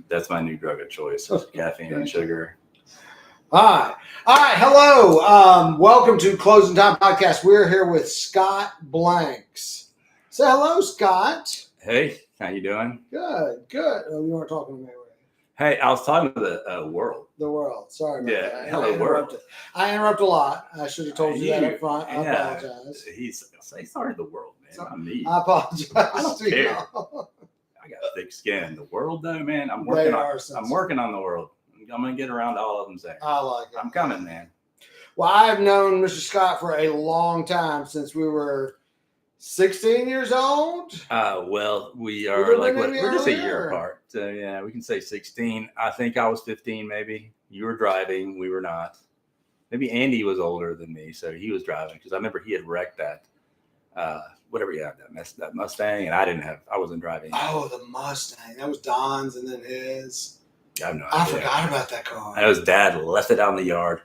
That's my new drug of choice: caffeine and sugar. All right. Hello. Welcome to Closing Time Podcast. We're here with Scott Blanks. Say hello, Scott. Hey, how you doing? Good. Oh, you weren't talking to me, right? Hey, I was talking to the world. The world. Sorry about that. Hello, world. I interrupt a lot. I should have told you that up front. I apologize. Say sorry to the world, man. Not me. I apologize. I don't care. I got thick skin. The world, though, man. I'm working on the world. I'm going to get around to all of them saying. I like it. I'm coming, man. Well, I've known Mr. Scott for a long time, since we were 16 years old. Well, we're just a year apart. So, yeah, we can say 16. I think I was 15, maybe. You were driving. We were not. Maybe Andy was older than me, so he was driving. Because I remember he had wrecked that, whatever he had, that Mustang, and I wasn't driving. Oh, the Mustang. That was Don's and then his. I forgot about that car. His dad left it out in the yard.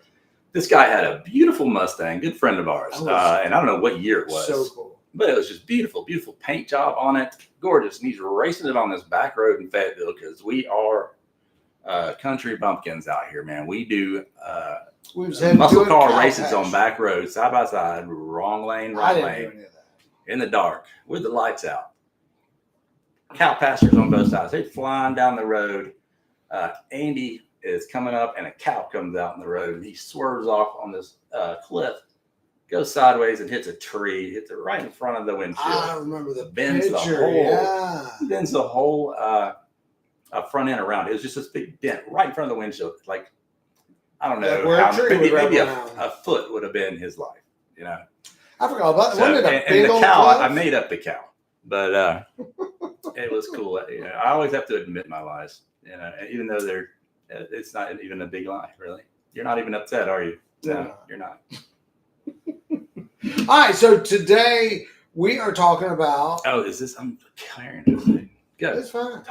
This guy had a beautiful Mustang, good friend of ours. And I don't know what year it was. So cool. But it was just beautiful paint job on it. Gorgeous. And he's racing it on this back road in Fayetteville because we are country bumpkins out here, man. We do muscle car races on back roads, side by side, wrong lane, right lane, in the dark, with the lights out. Cow pastures on both sides. They're flying down the road. Andy is coming up and a cow comes out in the road and he swerves off on this cliff, goes sideways and hits a tree, hits it right in front of the windshield. I remember the bends picture. Bends the whole front end around. It was just this big dent right in front of the windshield. Like, I don't know, maybe a foot would have been his life, you know. I forgot about that. And the cow, I made up the cow, but it was cool. You know, I always have to admit my lies. You know, even though it's not even a big lie, really. You're not even upset, are you? No, you're not. All right, so today we are talking about. Oh, is this? I'm carrying this thing. Good. It's fine.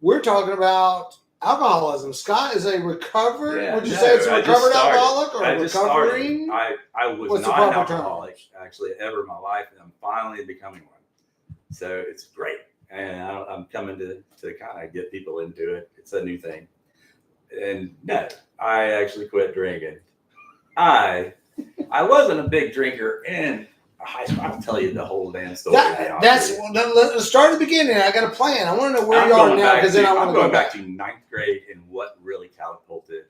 We're talking about alcoholism. Scott is a recovered. Yeah, would you say it's a recovered alcoholic or a recovering? I was not an alcoholic actually ever in my life, and I'm finally becoming one. So it's great. And I'm coming to kind of get people into it. It's a new thing. And no, I actually quit drinking. I wasn't a big drinker in high school. I'll tell you the whole damn story. Let's start at the beginning. I got a plan. I want to know where you are now, because then I want to go back to ninth grade and what really catapulted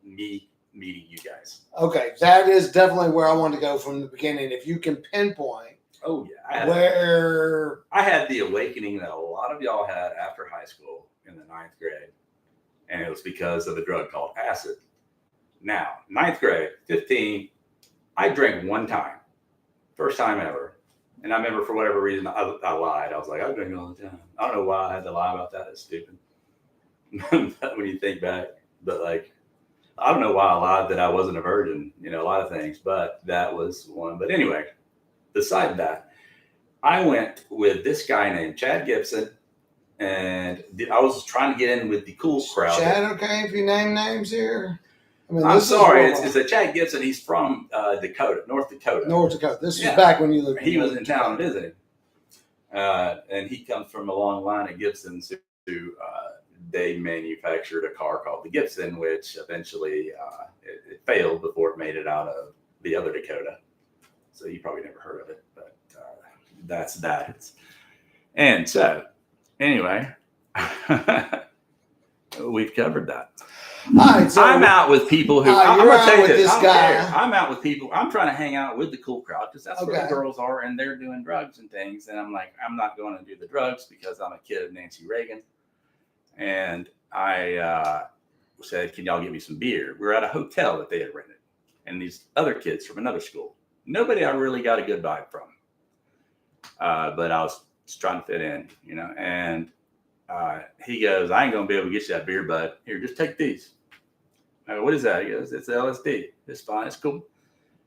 me meeting you guys. Okay, that is definitely where I want to go from the beginning. If you can pinpoint. Oh, yeah. I had the awakening that a lot of y'all had after high school in the ninth grade, and it was because of a drug called acid. Now, ninth grade, 15, I drank one time. First time ever. And I remember for whatever reason, I lied. I was like, I drink all the time. I don't know why I had to lie about that. It's stupid. When you think back. But, like, I don't know why I lied that I wasn't a virgin. You know, a lot of things. But that was one. But anyway. Beside that, I went with this guy named Chad Gibson, and I was trying to get in with the cool crowd. Chad, okay, if you name names here? I mean, I'm sorry, it's a Chad Gibson. He's from Dakota, North Dakota. North Dakota. This was back when you lived. He was in town visiting, and he comes from a long line of Gibsons who they manufactured a car called the Gibson, which eventually it failed before it made it out of the other Dakota. So you probably never heard of it, but that's that. And so, anyway, we've covered that. All right, so I'm out with people who I'm you're gonna tell you out with this guy. I'm out with people. I'm trying to hang out with the cool crowd because that's where the girls are, and they're doing drugs and things. And I'm like, I'm not going to do the drugs because I'm a kid of Nancy Reagan. And I said, "Can y'all give me some beer?" We were at a hotel that they had rented, and these other kids from another school. Nobody I really got a good vibe from. But I was just trying to fit in, you know. And he goes, I ain't going to be able to get you that beer, bud. Here, just take these. I go, what is that? He goes, it's LSD. It's fine. It's cool.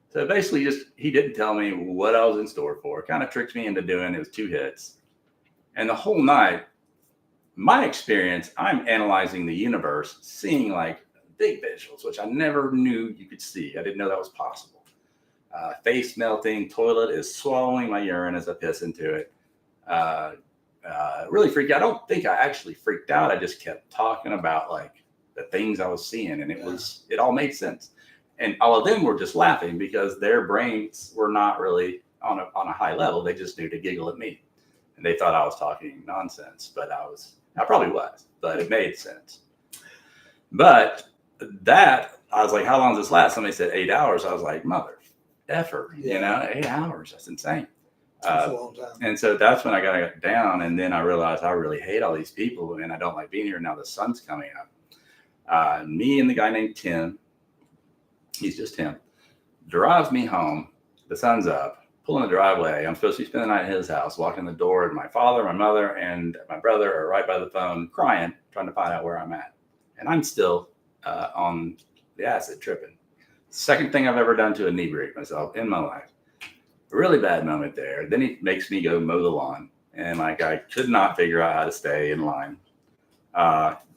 So basically, he didn't tell me what I was in store for. Kind of tricked me into doing it. It was 2 hits. And the whole night, my experience, I'm analyzing the universe, seeing like big visuals, which I never knew you could see. I didn't know that was possible. Face melting, toilet is swallowing my urine as I piss into it. really freaked out. I don't think I actually freaked out. I just kept talking about like the things I was seeing, and it all made sense. And all of them were just laughing because their brains were not really on a high level. They just knew to giggle at me, and they thought I was talking nonsense. But I probably was, but it made sense. But that I was like, how long does this last? Somebody said 8 hours. I was like, mother effer, 8 hours. That's insane. That's a long time. And so that's when I got down, and then I realized I really hate all these people, and I don't like being here. Now the sun's coming up. Me and the guy named Tim, he's just Tim, drives me home. The sun's up, pulling the driveway. I'm supposed to be spending the night at his house, walking the door, and my father, my mother, and my brother are right by the phone crying, trying to find out where I'm at. And I'm still on the acid tripping. Second thing I've ever done to inebriate myself in my life. A really bad moment there. Then he makes me go mow the lawn. And like I could not figure out how to stay in line.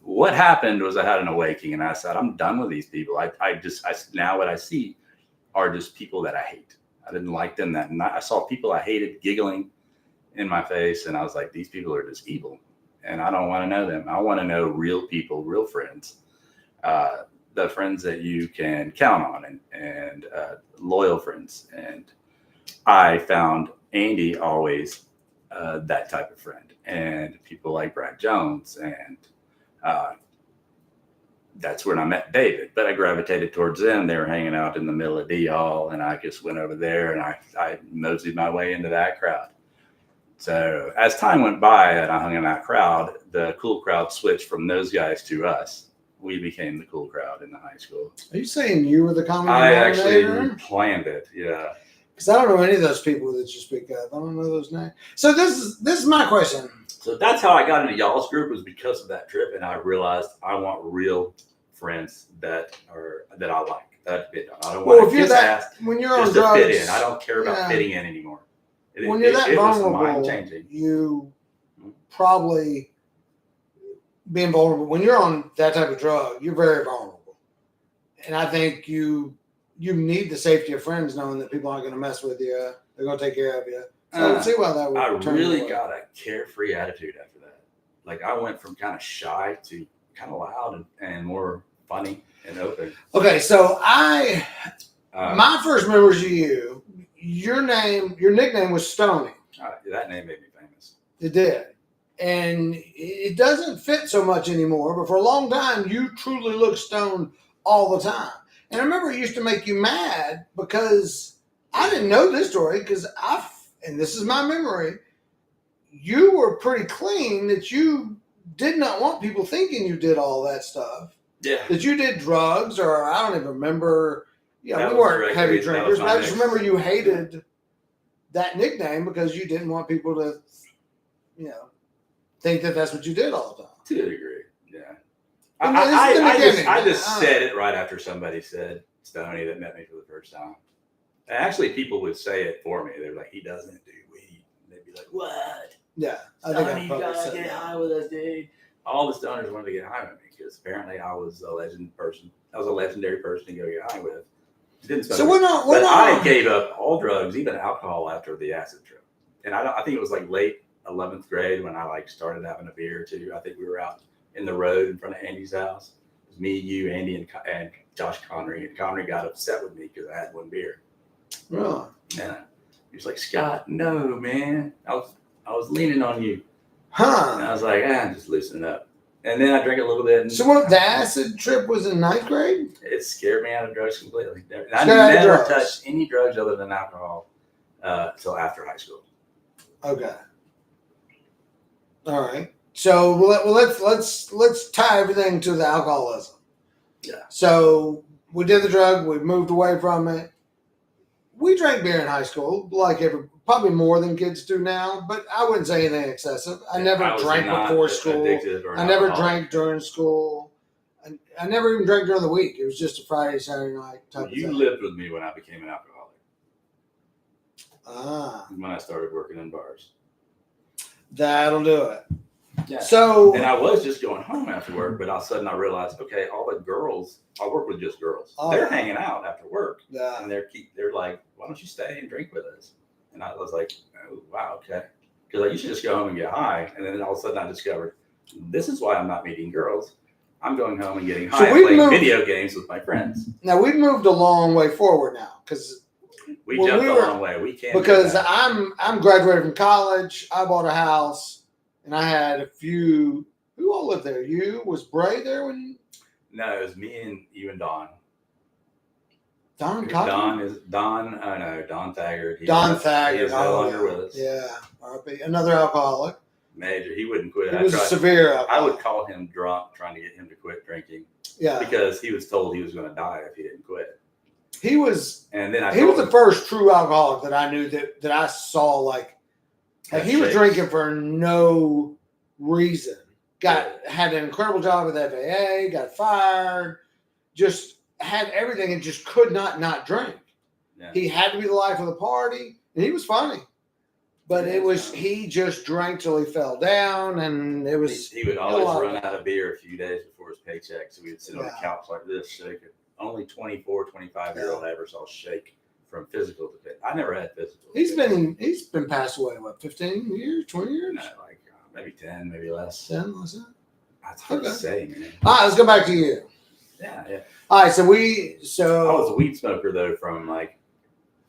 What happened was I had an awakening, and I said, I'm done with these people. I now what I see are just people that I hate. I didn't like them that night. I saw people I hated giggling in my face, and I was like, these people are just evil, and I don't want to know them. I want to know real people, real friends, the friends that you can count on, and loyal friends. And I found Andy always that type of friend, and people like Brad Jones, and that's when I met David. But I gravitated towards them. They were hanging out in the middle of D Hall, and I just went over there, and I moseyed my way into that crowd. So as time went by and I hung in that crowd, the cool crowd switched from those guys to us. We became the cool crowd in the high school. Are you saying you were the common I denominator? actually planned it, yeah. Because I don't know any of those people that you speak of. I don't know those names. So this is my question. So that's how I got into y'all's group, was because of that trip, and I realized I want real friends that I like. I don't want to kiss ass when you're on just drugs, to fit in. I don't care about fitting in anymore. When you're that vulnerable, mind-changing. You probably being vulnerable. When you're on that type of drug, you're very vulnerable, and I think you need the safety of friends, knowing that people aren't going to mess with you. They're going to take care of you. So I don't see why that would. I really got a carefree attitude after that. Like I went from kind of shy to kind of loud and more funny and open. Okay, so my first memories of you, your nickname was Stony. That name made me famous. It did. And it doesn't fit so much anymore, but for a long time, you truly looked stoned all the time. And I remember it used to make you mad because I didn't know this story and this is my memory, you were pretty clean that you did not want people thinking you did all that stuff. Yeah. That you did drugs, or I don't even remember. Yeah, we weren't heavy drinkers, but I just remember you hated that nickname because you didn't want people to, think that that's what you did all the time. To a degree, yeah. I just said it right after somebody said Stoney that met me for the first time. And actually, people would say it for me. They're like, he doesn't do weed. And they'd be like, what? Yeah. Stoney, you gotta get high with us, dude. All the stoners wanted to get high with me because apparently I was a legendary person to go get high with. I gave up all drugs, even alcohol, after the acid trip. And I think it was like late 11th grade when I started having a beer or two. I think we were out in the road in front of Andy's house. It was me, you, Andy, and Josh Connery. And Connery got upset with me because I had one beer. Really? Yeah. He was like, Scott, no, man. I was leaning on you. Huh. And I was like, just loosen up. And then I drank a little bit. So what, the acid trip was in 9th grade? It scared me out of drugs completely. I never touched any drugs other than alcohol until after high school. Okay. All right. So let's tie everything to the alcoholism. Yeah. So we did the drug. We moved away from it. We drank beer in high school, probably more than kids do now, but I wouldn't say anything excessive. I never drank before school. I never drank during school. I never even drank during the week. It was just a Friday, Saturday night type of thing. You lived with me when I became an alcoholic. Ah. When I started working in bars. That'll do it. Yeah. So, and I was just going home after work, but all of a sudden I realized, okay, all the girls, I work with just girls. They're hanging out after work. Yeah. And they're like, why don't you stay and drink with us? And I was like, oh, wow, okay. because I used to just go home and get high, and then all of a sudden I discovered this is why I'm not meeting girls. I'm going home and getting high and playing video games with my friends. Now we've moved a long way forward now because we jumped a long way. We can't because I'm graduated from college. I bought a house, and I had a few. Who all lived there? You was Bray there when? No, it was me and you and Don. Don Thaggart. Don Thaggart. He is no longer with us. Yeah, another alcoholic. Major. He wouldn't quit. He was a severe alcoholic. I would call him drunk, trying to get him to quit drinking. Yeah, because he was told he was going to die if he didn't quit. He was, and then he was the first true alcoholic that I knew that I saw like he was drinking for no reason. Had an incredible job with FAA, got fired, just had everything and just could not drink. Yeah. He had to be the life of the party, and he was funny. But he just drank till he fell down, and it was. He would always run out of beer a few days before his paycheck, so we'd sit on the couch like this, shaking. Only 24, 25-year-old I ever saw shake from physical to fit. I never had physical. He's been passed away, what, 15 years, 20 years? No, like maybe 10, maybe less. 10, less than? That's hard to say, man. All right, let's go back to you. Yeah. All right, so I was a weed smoker, though, from like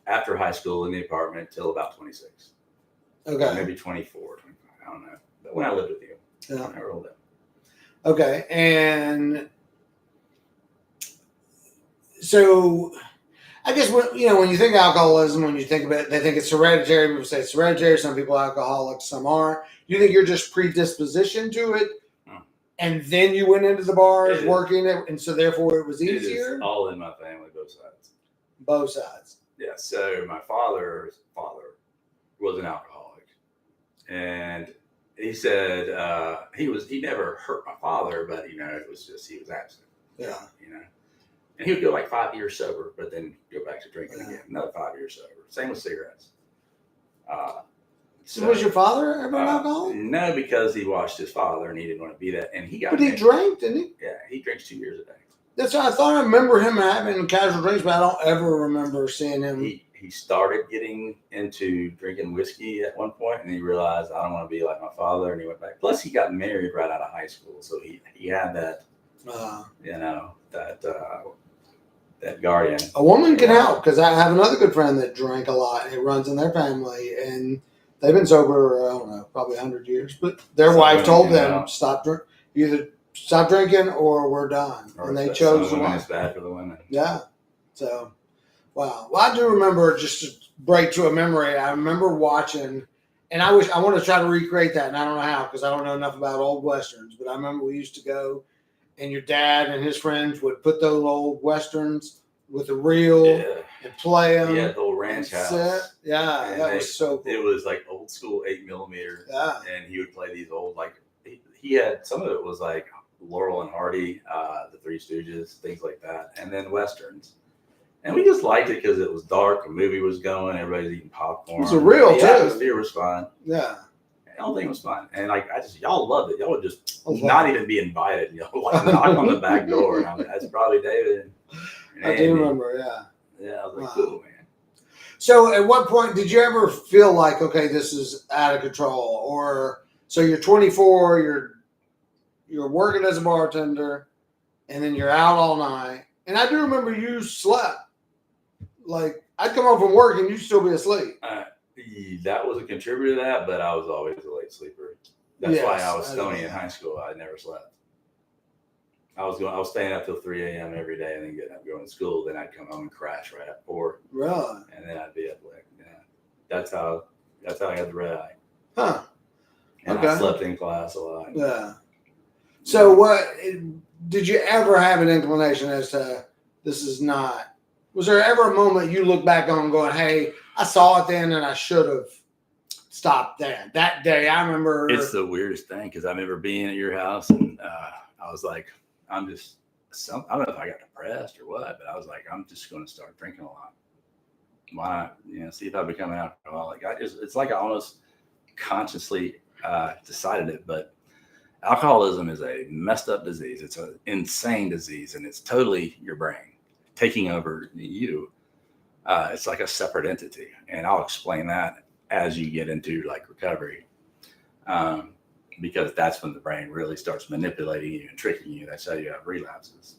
after high school in the apartment till about 26. Okay. Maybe 24, 25. I don't know. But when I lived with you, I rolled up. Okay, and so I guess when you think alcoholism, when you think about it, they think it's hereditary. People say it's hereditary. Some people are alcoholics, some aren't. You think you're just predispositioned to it, and then you went into the bars working it, and so therefore it was easier? It is all in my family, both sides. Both sides. Yeah, so my father's father was an alcoholic. And he said he never hurt my father, but it was just he was absent. Yeah. And he would go like 5 years sober, but then go back to drinking again. Another 5 years sober. Same with cigarettes. So was your father ever an alcoholic? No, because he watched his father and he didn't want to be that. And he got. But he drank, didn't he? Yeah, he drinks 2 years a day. That's what I thought. I remember him having casual drinks, but I don't ever remember seeing him. He started getting into drinking whiskey at one point, and he realized I don't want to be like my father, and he went back. Plus, he got married right out of high school, so he had that, that guardian. A woman can help, because I have another good friend that drank a lot. It runs in their family, and they've been sober, I don't know, probably 100 years. But their wife told them either stop drinking or we're done, and they chose the one. It's bad for the women. Yeah, so. Wow. Well, I do remember, just to break to a memory, I remember watching, and I want to try to recreate that, and I don't know how because I don't know enough about old Westerns, but I remember we used to go, and your dad and his friends would put those old Westerns with a reel and play them. Yeah, the old ranch house. Yeah, that was so cool. It was like old school 8mm. Yeah. And he would play these old, like, he had, some of it was like Laurel and Hardy, the Three Stooges, things like that, and then Westerns. And we just liked it because it was dark. A movie was going. Everybody's eating popcorn. It was real, the atmosphere was fun. Yeah. The whole thing was fun. And y'all loved it. Y'all would just not even be invited. Knock on the back door. And I'm like, that's probably David. And I do remember, Yeah, I was like, cool, man. So at what point did you ever feel like, okay, this is out of control? Or, so you're 24, you're working as a bartender, and then you're out all night. And I do remember you slept. Like, I'd come home from work and you'd still be asleep. That was a contributor to that, but I was always a late sleeper. That's why I was stony in high school. I never slept. I was staying up till 3 a.m. every day and then getting up going to school. Then I'd come home and crash right at 4. Really? And then I'd be up late. Yeah. That's how I got the red eye. Huh. And I slept in class a lot. Yeah. So what did you ever have an inclination as to this is not? Was there ever a moment you look back on going, hey, I saw it then and I should have stopped that. That day, I remember. It's the weirdest thing because I remember being at your house and I was like, I don't know if I got depressed or what, but I was like, I'm just going to start drinking a lot. Why not, see if I become an alcoholic. It's like I almost consciously decided it, but alcoholism is a messed up disease. It's an insane disease, and it's totally your brain taking over you. It's like a separate entity, and I'll explain that as you get into like recovery. because that's when the brain really starts manipulating you and tricking you. That's how you have relapses,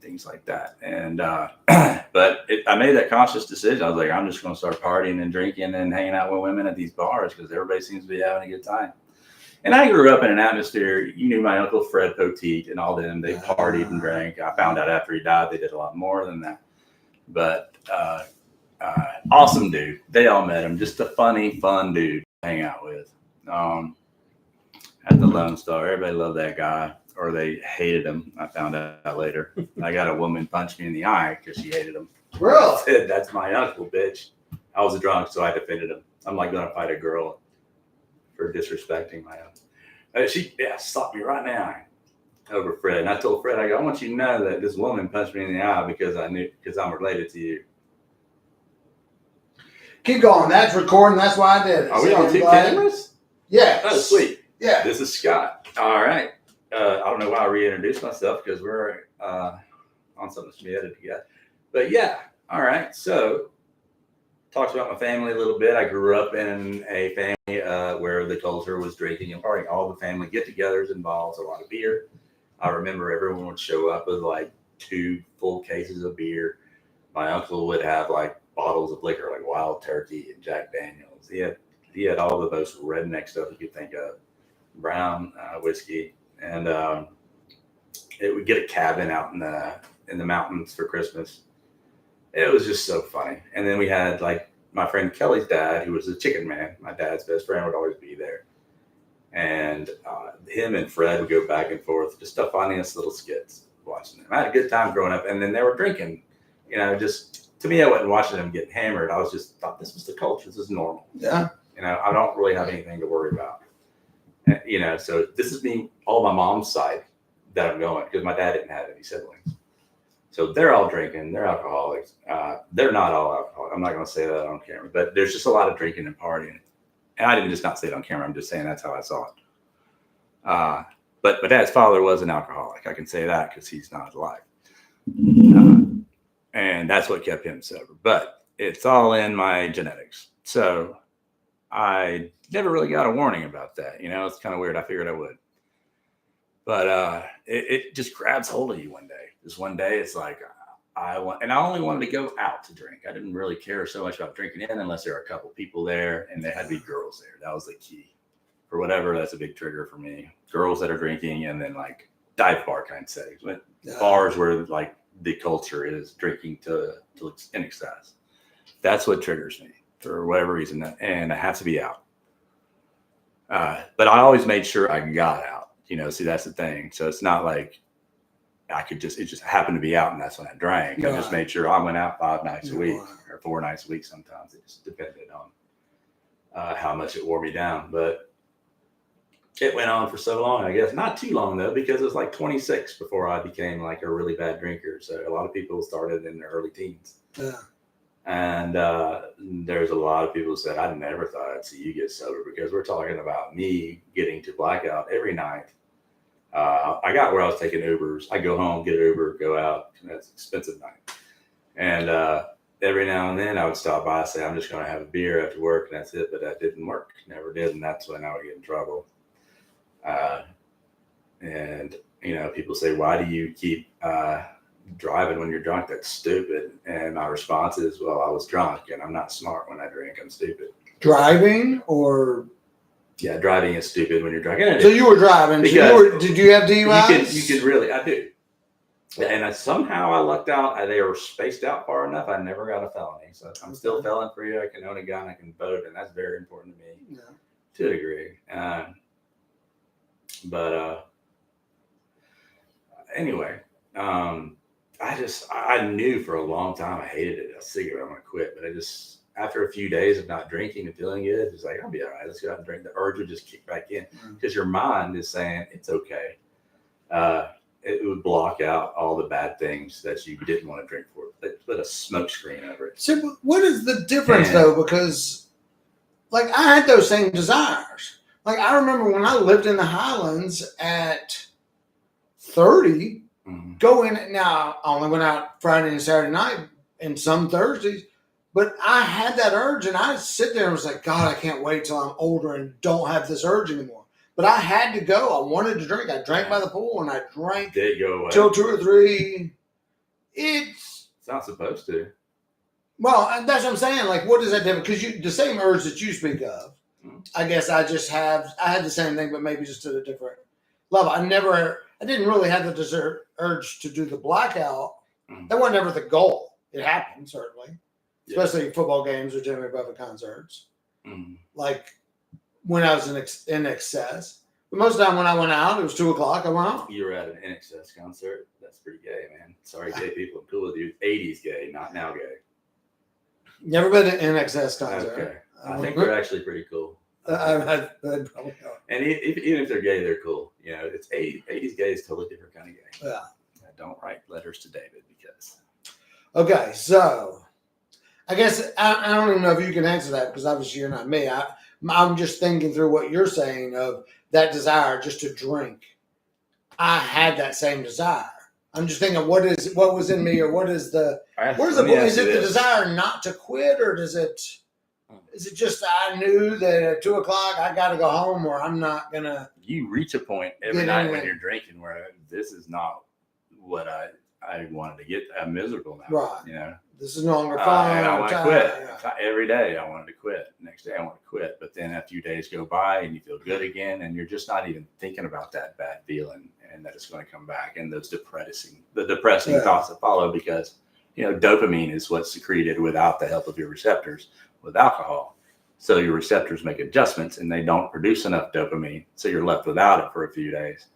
things like that. And but I made that conscious decision. I was like, I'm just going to start partying and drinking and hanging out with women at these bars because everybody seems to be having a good time. And I grew up in an atmosphere. You knew my uncle Fred Poteet and all them. They partied and drank. I found out after he died they did a lot more than that. But awesome dude. They all met him. Just a funny, fun dude to hang out with. At the Lone Star, everybody loved that guy, or they hated him. I found out later. I got a woman punch me in the eye because she hated him. Really? I said, that's my uncle, bitch. I was a drunk, so I defended him. I'm like going to fight a girl for disrespecting my uncle. She slapped me right in the eye over Fred. And I told Fred, I want you to know that this woman punched me in the eye because I'm related to you. Keep going. That's recording. That's why I did it. Are we on 2 cameras? Yeah. Oh, sweet. Yeah. This is Scott. All right. I don't know why I reintroduced myself because we're on something to be edited together. But yeah. All right. So talked about my family a little bit. I grew up in a family where the culture was drinking and partying. All the family get-togethers involves a lot of beer. I remember everyone would show up with like 2 full cases of beer. My uncle would have like bottles of liquor, like Wild Turkey and Jack Daniels. He had all the most redneck stuff you could think of, brown whiskey, and it would get a cabin out in the mountains for Christmas. It was just so funny. And then we had like my friend Kelly's dad, who was a chicken man. My dad's best friend would always be there. And him and Fred would go back and forth, just the funniest little skits watching them. I had a good time growing up. And then they were drinking, just to me, I wasn't watching them get hammered. I was just thought this was the culture. This is normal. Yeah. I don't really have anything to worry about. So this is me, all my mom's side that I'm going because my dad didn't have any siblings. So they're all drinking. They're alcoholics. They're not all alcoholics. I'm not going to say that on camera, but there's just a lot of drinking and partying. And I didn't just not say it on camera. I'm just saying that's how I saw it. But my dad's father was an alcoholic. I can say that because he's not alive. And that's what kept him sober. But it's all in my genetics. So I never really got a warning about that. It's kind of weird. I figured I would. But it just grabs hold of you one day. Just one day, it's like I only wanted to go out to drink. I didn't really care so much about drinking in unless there were a couple people there and there had to be girls there. That was the key. For whatever, that's a big trigger for me. Girls that are drinking and then like dive bar kind of settings. But bars where like the culture is drinking to in excess. That's what triggers me for whatever reason. And I have to be out. But I always made sure I got out. See, that's the thing. So it's not like it just happened to be out and that's when I drank. I just made sure I went out 5 nights a week or 4 nights a week sometimes. It just depended on how much it wore me down. But it went on for so long, I guess. Not too long, though, because it was like 26 before I became like a really bad drinker. So a lot of people started in their early teens. Yeah. And there's a lot of people who said, I never thought I'd see you get sober because we're talking about me getting to blackout every night. I got where I was taking Ubers. I go home, get an Uber, go out. And that's an expensive night. And every now and then I would stop by and say, I'm just going to have a beer after work. And that's it. But that didn't work. Never did. And that's when I would get in trouble. And people say, why do you keep driving when you're drunk? That's stupid. And my response is, well, I was drunk and I'm not smart when I drink. I'm stupid. Driving or? Yeah, driving is stupid when you're drunk. So you were driving. Did you have DUIs? You could really, I do. And somehow I lucked out. They were spaced out far enough. I never got a felony. So I'm still felon free. I can own a gun. I can vote. And that's very important to me to a degree. But anyway, I knew for a long time I hated it. I was sick of it. I'm going to quit. But after a few days of not drinking and feeling good, it's like, I'll be all right. Let's go out and drink. The urge would just kick back in because your mind is saying it's okay. It would block out all the bad things that you didn't want to drink for. They put a smoke screen over it. So what is the difference though? Because like I had those same desires. Like I remember when I lived in the Highlands at 30, now I only went out Friday and Saturday night and some Thursdays, But I had that urge, and I sit there and was like, God, I can't wait till I'm older and don't have this urge anymore. But I had to go. I wanted to drink. I drank by the pool, and I drank Did it go away? till 2 or 3. It's not supposed to. Well, that's what I'm saying. Like, what is that different? Because the same urge that you speak of, I guess I had the same thing, but maybe just at a different level. I didn't really have the urge to do the blackout. That wasn't ever the goal. It happened, certainly. Especially football games or Jimmy Buffett concerts. Like when I was in excess. But most of the time when I went out, it was 2 o'clock. I went out. You were at an NXS concert. That's pretty gay, man. Sorry, gay people. I'm cool with you. 80s gay, not now gay. Never been to an NXS concert. Okay. I think they're actually pretty cool. I'd probably go. And even if they're gay, they're cool. You know, it's 80s gay is totally different kind of gay. Yeah. Don't write letters to David because. Okay, so I guess I don't even know if you can answer that because obviously you're not me. I'm just thinking through what you're saying of that desire just to drink. I had that same desire. I'm just thinking, what was in me, or what is the? Is it the desire not to quit, or is it just I knew that at 2 o'clock I got to go home, or I'm not gonna? You reach a point every night when you're drinking where this is not what I wanted to get. I'm miserable now. Right. You know. This is no longer fun. I want to quit. Yeah. Every day I wanted to quit. Next day I want to quit. But then a few days go by and you feel good again, and you're just not even thinking about that bad feeling and that it's going to come back, and those depressing thoughts that follow, because dopamine is what's secreted without the help of your receptors with alcohol. So your receptors make adjustments and they don't produce enough dopamine. So you're left without it for a few days.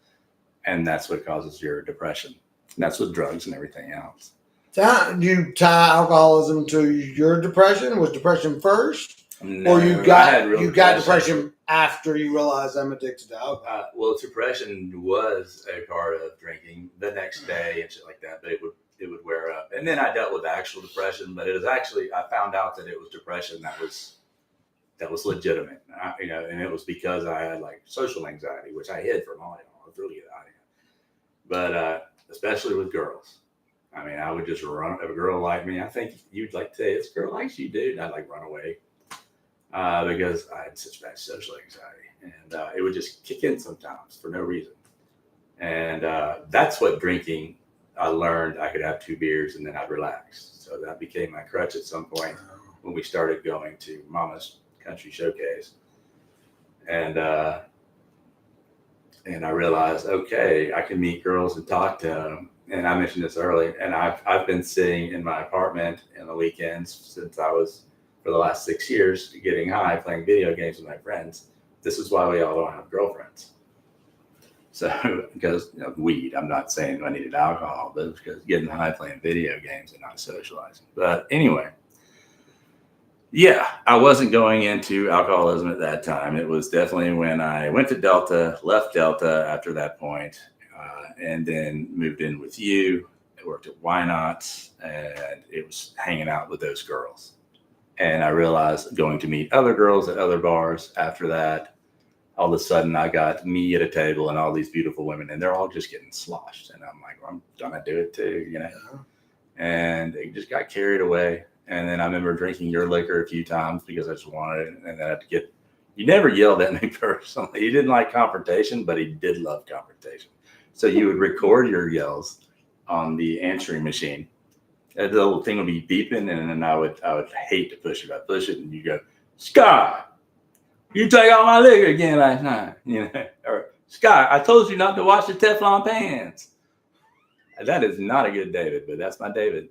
And that's what causes your depression. And that's with drugs and everything else. Do you tie alcoholism to your depression? Was depression first? No, or you got depression after you realized I'm addicted to alcohol? Well, depression was a part of drinking the next day and shit like that, but it would wear up. And then I dealt with actual depression, but it was actually, I found out that it was depression that was legitimate. And it was because I had like social anxiety, which I hid from all y'all. I was really good at it. But especially with girls. I mean, I would just run. If a girl liked me, I think you'd like to say, this girl likes you, dude. I'd like run away because I had such bad social anxiety. And it would just kick in sometimes for no reason. And that's what drinking, I learned I could have 2 beers and then I'd relax. So that became my crutch at some point when we started going to Mama's Country Showcase. And I realized, okay, I can meet girls and talk to them. And I mentioned this earlier, and I've been sitting in my apartment in the weekends since I was, for the last 6 years, getting high, playing video games with my friends. This is why we all don't have girlfriends. So, because weed, I'm not saying I needed alcohol, but it's because getting high, playing video games and not socializing. But anyway, yeah, I wasn't going into alcoholism at that time. It was definitely when I went to Delta, left Delta after that point, and then moved in with you. I worked at Why Not, and it was hanging out with those girls. And I realized going to meet other girls at other bars after that, all of a sudden I got me at a table and all these beautiful women, and they're all just getting sloshed. And I'm like, well, I'm gonna do it too, And it just got carried away. And then I remember drinking your liquor a few times because I just wanted it. And then I had to you never yelled at me personally. He didn't like confrontation, but he did love confrontation. So you would record your yells on the answering machine. And the little thing would be beeping, and then I would hate to push it. I'd push it, and you go, Scott, you take all my liquor again last night. Or Scott, I told you not to wash the Teflon pans. That is not a good David, but that's my David.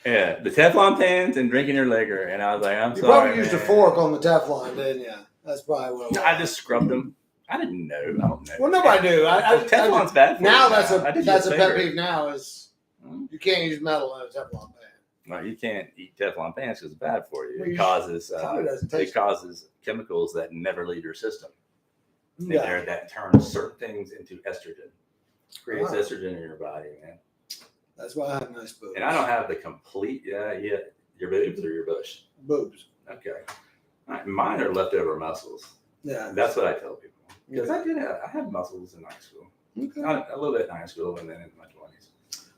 Yeah, the Teflon pans and drinking your liquor, and I was like, I'm sorry. You probably used a fork on the Teflon, didn't you? That's probably what it was. I just scrubbed them. I didn't know. I don't know. Well, nobody knew. Teflon's bad for now. You. That's a pet peeve now is you can't use metal in a Teflon pan. Well, you can't eat Teflon pans because it's bad for you. Well, It causes chemicals that never leave your system. That turns certain things into estrogen. Creates estrogen in your body, man. That's why I have nice boobs. And I don't have the complete, your boobs or your bush? Boobs. Okay. All right, mine are leftover muscles. Yeah. That's what I tell people. Because I had muscles in high school. Okay. A little bit in high school and then in my 20s.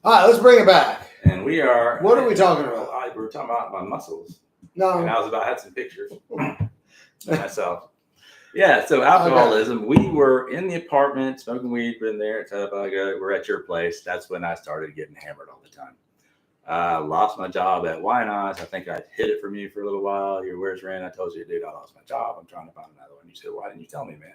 All right, let's bring it back. And we are. What are we talking about? We're talking about my muscles. No. And I had some pictures of myself. Yeah, so alcoholism. Okay. We were in the apartment smoking weed. Been there. We're at your place. That's when I started getting hammered all the time. Lost my job at Wynot's. I think I hid it from you for a little while. Where's Rand? I told you, dude, I lost my job. I'm trying to find another one. You said, why didn't you tell me, man?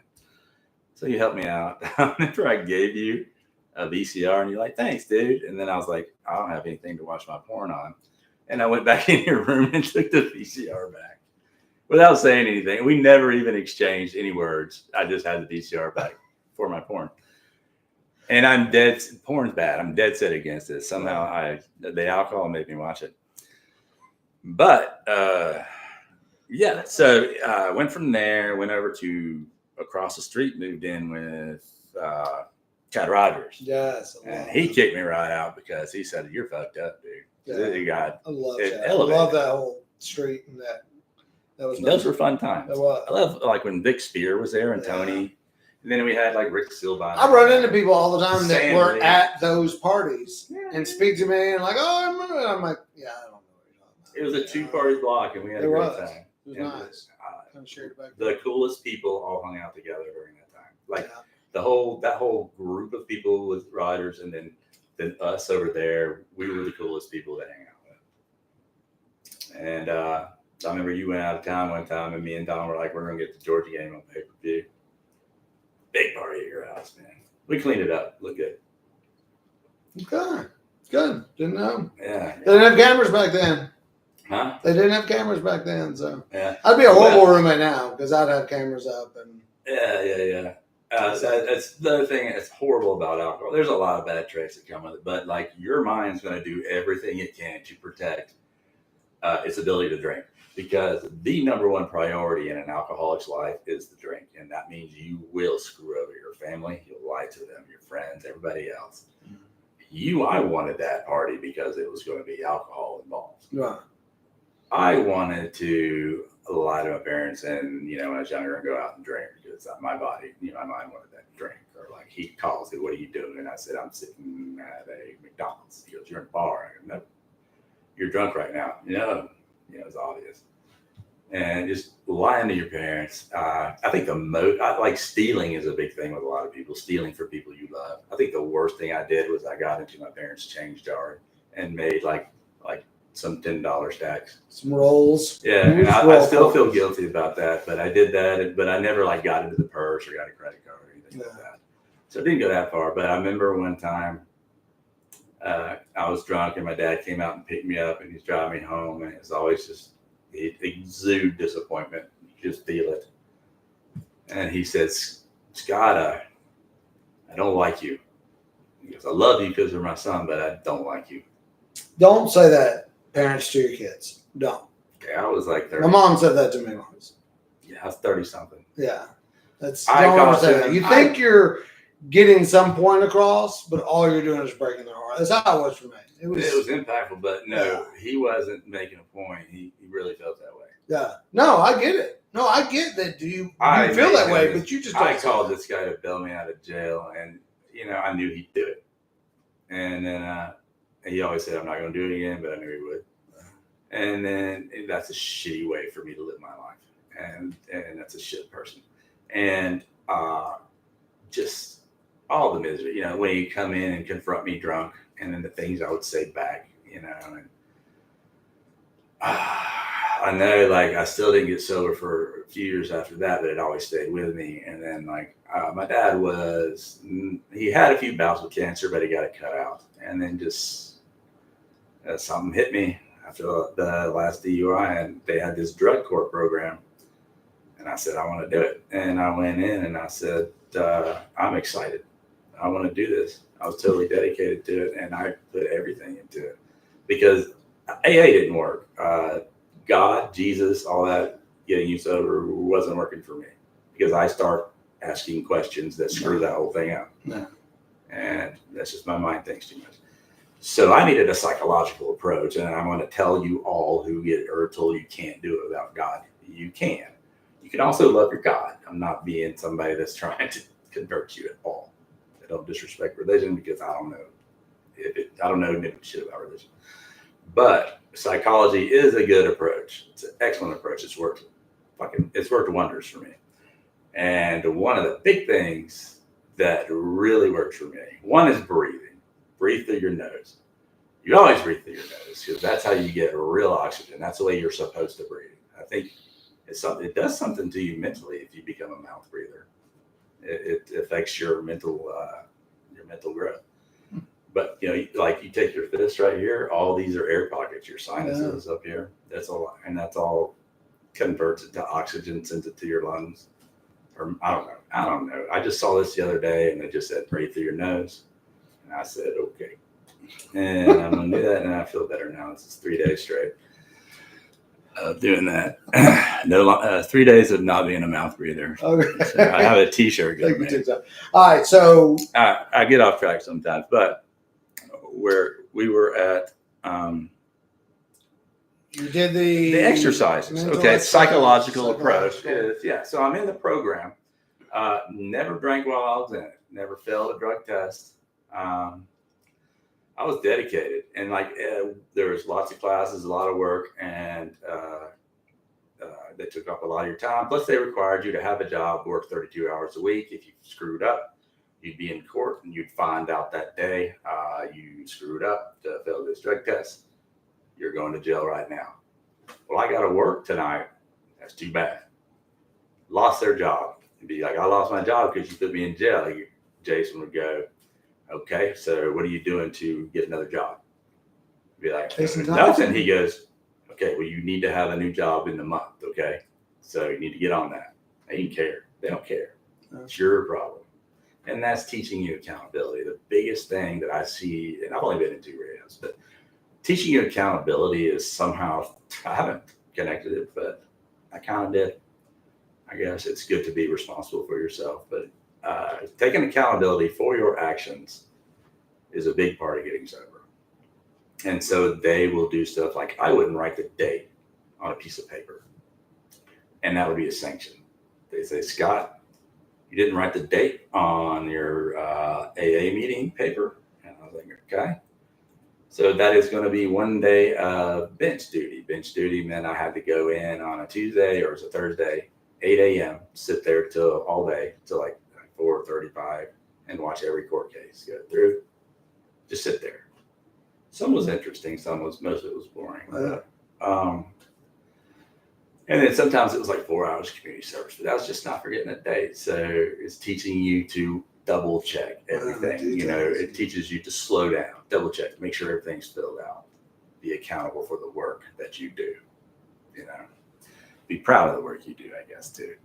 So you helped me out. After I gave you a VCR, and you're like, thanks, dude. And then I was like, I don't have anything to watch my porn on. And I went back in your room and took the VCR back without saying anything. We never even exchanged any words. I just had the VCR back for my porn. And I'm dead. Porn's bad. I'm dead set against it. Somehow the alcohol made me watch it. But yeah, so I went from there, went over to across the street, moved in with Chad Rogers. Yes. And he kicked me right out because he said, you're fucked up, dude. Yeah. I love that. I love that whole street and that. Those were fun times. That was. I love like when Vic Spear was there and Tony. And then we had like Rick Silva. I run into people all the time that were at those parties and speak to me and like, oh, I remember. I'm like, yeah, I don't know what you're talking about. It was a 2-party block and we had a great time. It was nice. Kind of shared back the coolest people all hung out together during that time. Like that whole group of people with riders and then us over there, we were the coolest people to hang out with. And I remember you went out of town one time and me and Don were like, we're going to get the Georgia game on pay-per-view. Big party at your house, man. We cleaned it up. Looked good. Okay. Good. Didn't know. Yeah. They didn't have cameras back then. Huh? They didn't have cameras back then, so. Yeah. I'd be a horrible roommate now because I'd have cameras up. And Yeah. That's the other thing that's horrible about alcohol. There's a lot of bad traits that come with it, but like your mind's going to do everything it can to protect its ability to drink. Because the number one priority in an alcoholic's life is the drink. And that means you will screw over your family. You'll lie to them, your friends, everybody else. I wanted that party because it was going to be alcohol involved. Right. I wanted to lie to my parents and, when I was younger and go out and drink because my body, my mind wanted that drink. Or like he calls it, what are you doing? And I said, I'm sitting at a McDonald's. He goes, you're in a bar. I go, no, you're drunk right now. It's obvious. And just lying to your parents. I think like stealing is a big thing with a lot of people, stealing from people you love. I think the worst thing I did was I got into my parents' change jar and made like some $10 stacks. Some rolls. Yeah, and I still feel guilty about that, but I did that, but I never like got into the purse or got a credit card or anything like that. So it didn't go that far, but I remember one time I was drunk and my dad came out and picked me up and he's driving me home and it was always just, it exudes disappointment. You just feel it. And he says, Scott, I don't like you. He goes, I love you because you're my son, but I don't like you. Don't say that, parents, to your kids. Don't. Okay, I was like 30. My mom said that to me once. Yeah, I was 30-something. Yeah. You think you're getting some point across, but all you're doing is breaking their heart. That's how it was for me. It was impactful, but no, he wasn't making a point. He really felt that way. Yeah. No, I get it. No, I get that. You feel that way, but you just don't. I called this guy to bail me out of jail, and I knew he'd do it. And then he always said, I'm not going to do it again, but I knew he would. And then that's a shitty way for me to live my life. And that's a shit person. And just all the misery, when you come in and confront me drunk, and then the things I would say back, and I know, like, I still didn't get sober for a few years after that, but it always stayed with me. And then, like, my dad he had a few bouts with cancer, but he got it cut out. And then just something hit me after the last DUI, and they had this drug court program. And I said, I want to do it. And I went in and I said, I'm excited. I want to do this. I was totally dedicated to it, and I put everything into it because AA didn't work. God, Jesus, all that, getting you sober wasn't working for me because I start asking questions that screw that whole thing up. No. And that's just my mind thinks too much. So I needed a psychological approach, and I'm going to tell you all who get or told you can't do it without God. You can. You can also love your God. I'm not being somebody that's trying to convert you at all. I don't disrespect religion because I don't know I don't know shit about religion, but psychology is a good approach. It's an excellent approach. It's worked wonders for me. And one of the big things that really works for me, one is breathing. Breathe through your nose. You always breathe through your nose because that's how you get real oxygen. That's the way you're supposed to breathe. I think it does something to you mentally if you become a mouth breather. It affects your mental growth. But you take your fist right here. All these are air pockets. Your sinuses up here. That's all converts it to oxygen, sends it to your lungs. Or I don't know. I just saw this the other day, and they just said breathe through your nose, and I said okay. And I'm gonna do that, and I feel better now. It's 3 days straight of doing that. 3 days of not being a mouth breather. Okay. So I have a T-shirt going. All right, so I get off track sometimes, but where we were at, you did the exercises. Okay, psychological approach is So I'm in the program. Never drank while I was in it. Never failed a drug test. I was dedicated, and there was lots of classes, a lot of work, and they took up a lot of your time. Plus, they required you to have a job, work 32 hours a week. If you screwed up, you'd be in court, and you'd find out that day you screwed up to fail this drug test. You're going to jail right now. Well, I got to work tonight. That's too bad. Lost their job. It'd be like, I lost my job because you put me in jail. Jason would go, okay, so what are you doing to get another job? Be like, nothing. He goes, okay, well, you need to have a new job in the month, okay? So you need to get on that. They don't care. They don't care. It's your problem. And that's teaching you accountability. The biggest thing that I see, and I've only been in 2 radios, but teaching you accountability is somehow, I haven't connected it, but I kind of did. I guess it's good to be responsible for yourself, but taking accountability for your actions is a big part of getting sober. And so they will do stuff like I wouldn't write the date on a piece of paper, and that would be a sanction. They say, Scott, you didn't write the date on your AA meeting paper. And I was like, okay. So that is going to be 1 day of bench duty. Bench duty meant I had to go in on a Tuesday or it was a Thursday, 8 a.m., sit there till all day, till like 4:35, and watch every court case go through. Just sit there. Some was interesting, most of it was boring. And then sometimes it was like 4 hours of community service, but that was just not forgetting a date. So it's teaching you to double check everything. It teaches you to slow down, double check, make sure everything's filled out, be accountable for the work that you do. Be proud of the work you do, I guess, too.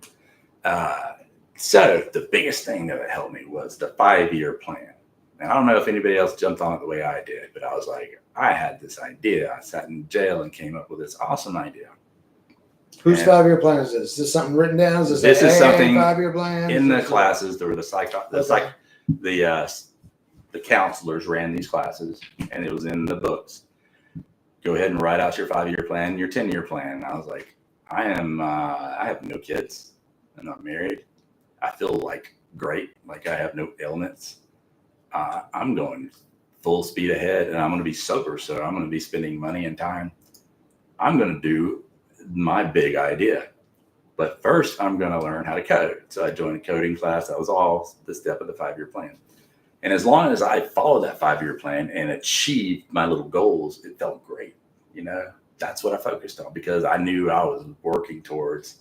So the biggest thing that helped me was the 5-year plan. And I don't know if anybody else jumped on it the way I did, but I was like, I had this idea. I sat in jail and came up with this awesome idea. Whose 5-year plan is this? Is this something written down? Is this something 5-year plan? In the classes, there were the counselors ran these classes, and it was in the books. Go ahead and write out your 5-year plan, your 10-year plan. And I was like, I have no kids. I'm not married. I feel like great. Like I have no ailments. I'm going full speed ahead, and I'm going to be sober. So I'm going to be spending money and time. I'm going to do my big idea. But first, I'm going to learn how to code. So I joined a coding class. That was all the step of the 5-year plan. And as long as I followed that 5-year plan and achieved my little goals, it felt great. That's what I focused on because I knew I was working towards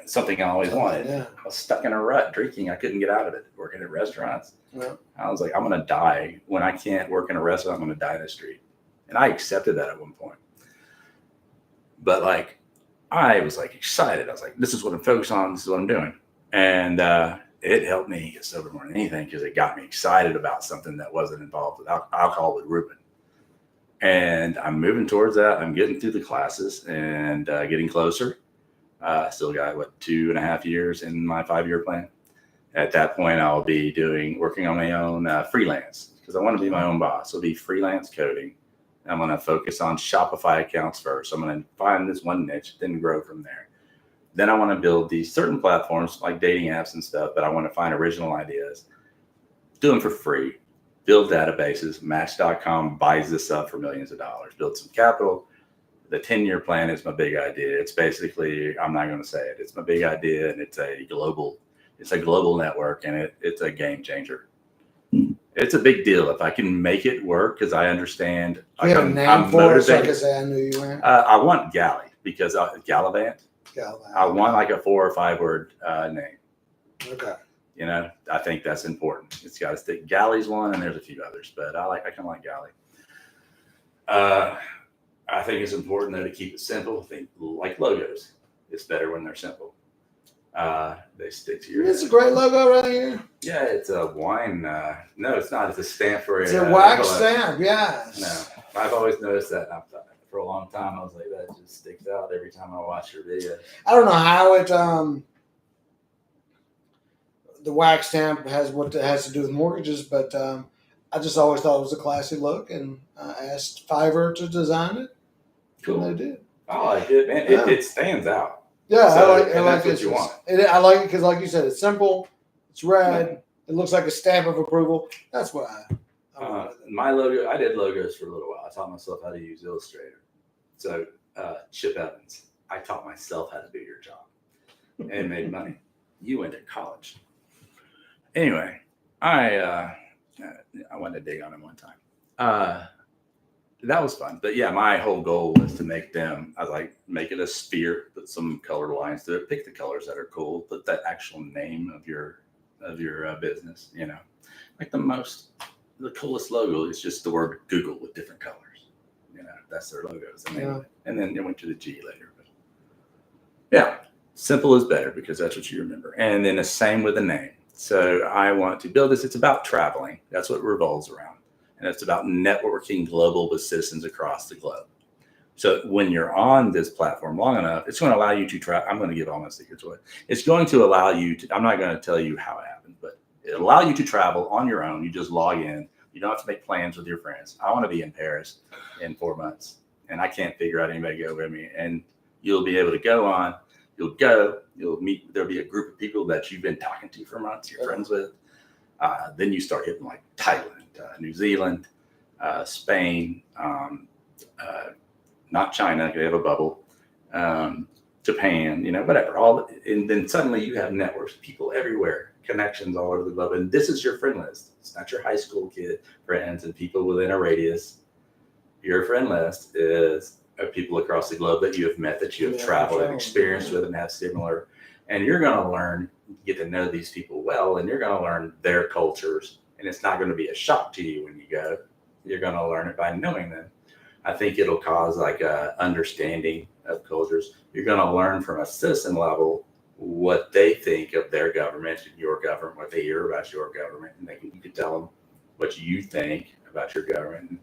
something I always wanted. Yeah. I was stuck in a rut drinking. I couldn't get out of it. Working at restaurants. Yeah. I was like, I'm going to die. When I can't work in a restaurant, I'm going to die in the street. And I accepted that at one point. But I was excited. I was like, this is what I'm focused on. This is what I'm doing. And it helped me get sober more than anything because it got me excited about something that wasn't involved with alcohol with Ruben. And I'm moving towards that. I'm getting through the classes and getting closer. Still got 2.5 years in my 5-year plan. At that point, I'll be working on my own freelance because I want to be my own boss. It'll be freelance coding. I'm going to focus on Shopify accounts first. I'm going to find this one niche, then grow from there. Then I want to build these certain platforms like dating apps and stuff, but I want to find original ideas, do them for free, build databases. Match.com buys this up for millions of dollars, build some capital. The 10-year plan is my big idea. It's basically, I'm not going to say it. It's my big idea, and it's a global network, and it's a game changer. It's a big deal if I can make it work, because I understand. You have a name for it, so I can say I knew you were. I want Galley, because Gallivant. Gallivant. I want like a 4 or 5 word name. Okay. You know, I think that's important. It's got to stick. Galley's one, and there's a few others, but I kind of like Galley. I think it's important though to keep it simple. I think like logos, it's better when they're simple. They stick to your. It's a great logo right here. Yeah, it's a wine. No, it's not. It's a stamp for it's a wax stamp. Yes. No, I've always noticed that. For a long time, I was like, that just sticks out every time I watch your video. I don't know how it. The wax stamp has what it has to do with mortgages, but I just always thought it was a classy look, and I asked Fiverr to design it. Cool. And they did. I like it, man. Yeah. It stands out. Yeah, So, I like what you want. I like it because, like you said, it's simple, it's red, it looks like a stamp of approval. That's what I my logo. I did logos for a little while. I taught myself how to use Illustrator. So Chip Evans, I taught myself how to do your job and made money. You went to college. Anyway, I went to dig on him one time. That was fun. But yeah, my whole goal was to make them, I was like, make it a sphere, put some color lines to it, pick the colors that are cool, put that actual name of your business, you know. Like the coolest logo is just the word Google with different colors. You know, that's their logos. And then it went to the G later. But yeah, simple is better because that's what you remember. And then the same with the name. So I want to build this. It's about traveling. That's what it revolves around. And it's about networking global with citizens across the globe. So when you're on this platform long enough, it's going to allow you to travel. I'm going to give all my secrets away. It's going to allow you to, I'm not going to tell you how it happened, but it'll allow you to travel on your own. You just log in. You don't have to make plans with your friends. I want to be in Paris in 4 months, and I can't figure out anybody to go with me. And you'll be able to go on. You'll go. You'll meet. There'll be a group of people that you've been talking to for months. You're friends with. Then you start hitting like Thailand, New Zealand, Spain, not China. They have a bubble. Japan. You know, whatever. And then suddenly you have networks of people everywhere, connections all over the globe, and this is your friend list. It's not your high school kid friends and people within a radius. Your friend list is people across the globe that you have met, that you have traveled and experienced with and have similar. And you're going to learn, get to know these people well, and you're going to learn their cultures. And it's not going to be a shock to you when you go. You're going to learn it by knowing them. I think it'll cause like a understanding of cultures. You're going to learn from a citizen level what they think of their government, your government, what they hear about your government, and you can tell them what you think about your government. And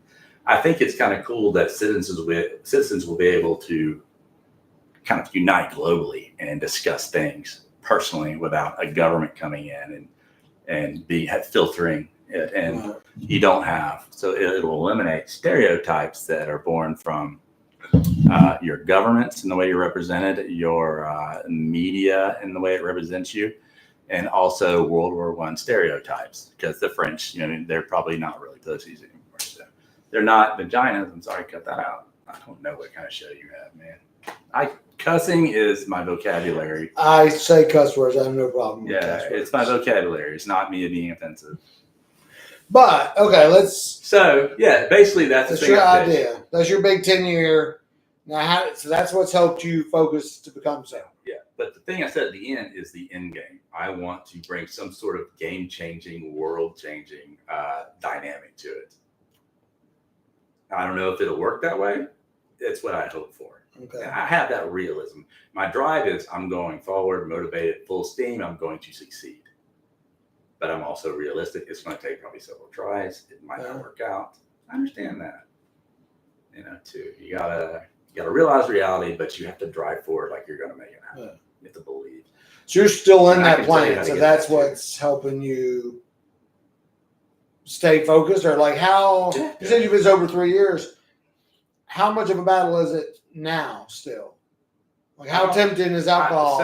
I think it's kind of cool that citizens will be able to kind of unite globally and discuss things personally without a government coming in and filtering it. And you don't have, so it'll eliminate stereotypes that are born from your governments and the way you're represented, your media and the way it represents you, and also World War I stereotypes, because the French, you know, they're probably not really pussies anymore. So they're not vaginas. I'm sorry, cut that out. I don't know what kind of show you have, man. Cussing is my vocabulary. I say cuss words. I have no problem with cuss words. It's my vocabulary. It's not me being offensive. But okay, basically that's your idea. That's your big 10-year. Now, so that's what's helped you focus to become so. Yeah, but the thing I said at the end is the end game. I want to bring some sort of game-changing, world-changing dynamic to it. I don't know if it'll work that way. It's what I hope for. Okay. And I have that realism. My drive is I'm going forward, motivated, full steam. I'm going to succeed. But I'm also realistic. It's going to take probably several tries. It might not work out. I understand that. You know, too. You gotta realize reality, but you have to drive forward like you're going to make it happen. Yeah. You have to believe. So you're still in that plan. So that's what's helping you stay focused, or like how you said you've been over 3 years. How much of a battle is it now still? Like how tempting is alcohol?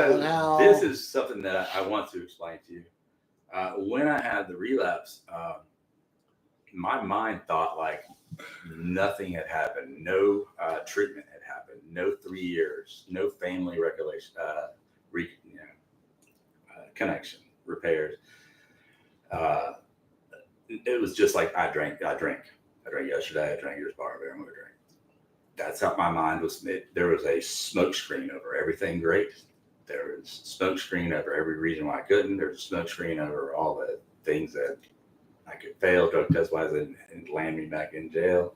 This is something that I want to explain to you. When I had the relapse, my mind thought like nothing had happened. No treatment had happened. No 3 years. No family recollection, connection, repairs. It was just like I drank yesterday. I drank yesterday. I'm going to drink. That's how my mind was made. There was a smoke screen over everything great. There was smoke screen over every reason why I couldn't. There's a smoke screen over all the things that I could fail, drug test wise, and land me back in jail.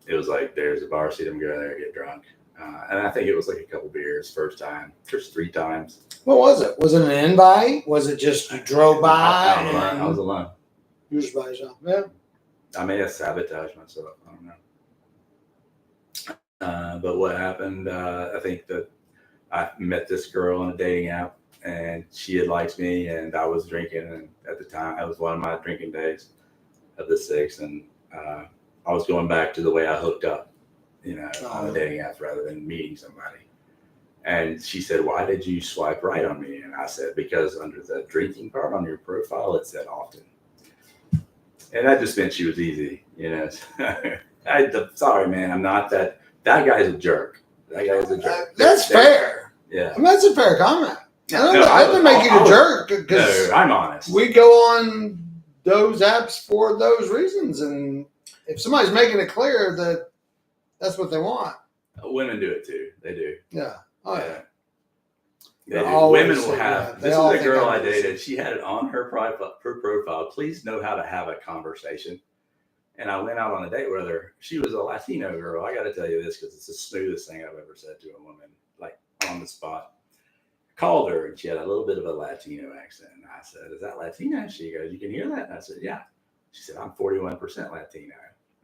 It was like, there's a bar seat, I'm going there, get drunk. And I think it was like a couple beers first time, just 3 times. What was it? Was it an invite? Was it just you drove by? I was alone. You just by yourself? Yeah. I may have sabotaged myself. I don't know. But what happened, I think that I met this girl on a dating app, and she had liked me, and I was drinking. And at the time, it was one of my drinking days of the 6. And I was going back to the way I hooked up, on the dating apps rather than meeting somebody. And she said, "Why did you swipe right on me?" And I said, "Because under the drinking part on your profile, it said often." And that just meant she was easy, Sorry, man. I'm not that. That guy's a jerk. That guy's a jerk. That's fair. Yeah. I mean, that's a fair comment. I didn't make you a jerk. No, I'm honest. We go on those apps for those reasons. And if somebody's making it clear that that's what they want. Women do it too. They do. Yeah. Oh, yeah. Women will have. This is a girl I dated. She had it on her profile. Please know how to have a conversation. And I went out on a date with her. She was a Latino girl. I got to tell you this because it's the smoothest thing I've ever said to a woman, like on the spot. I called her and she had a little bit of a Latino accent. And I said, "Is that Latino?" She goes, "You can hear that?" And I said, "Yeah." She said, "I'm 41% Latino."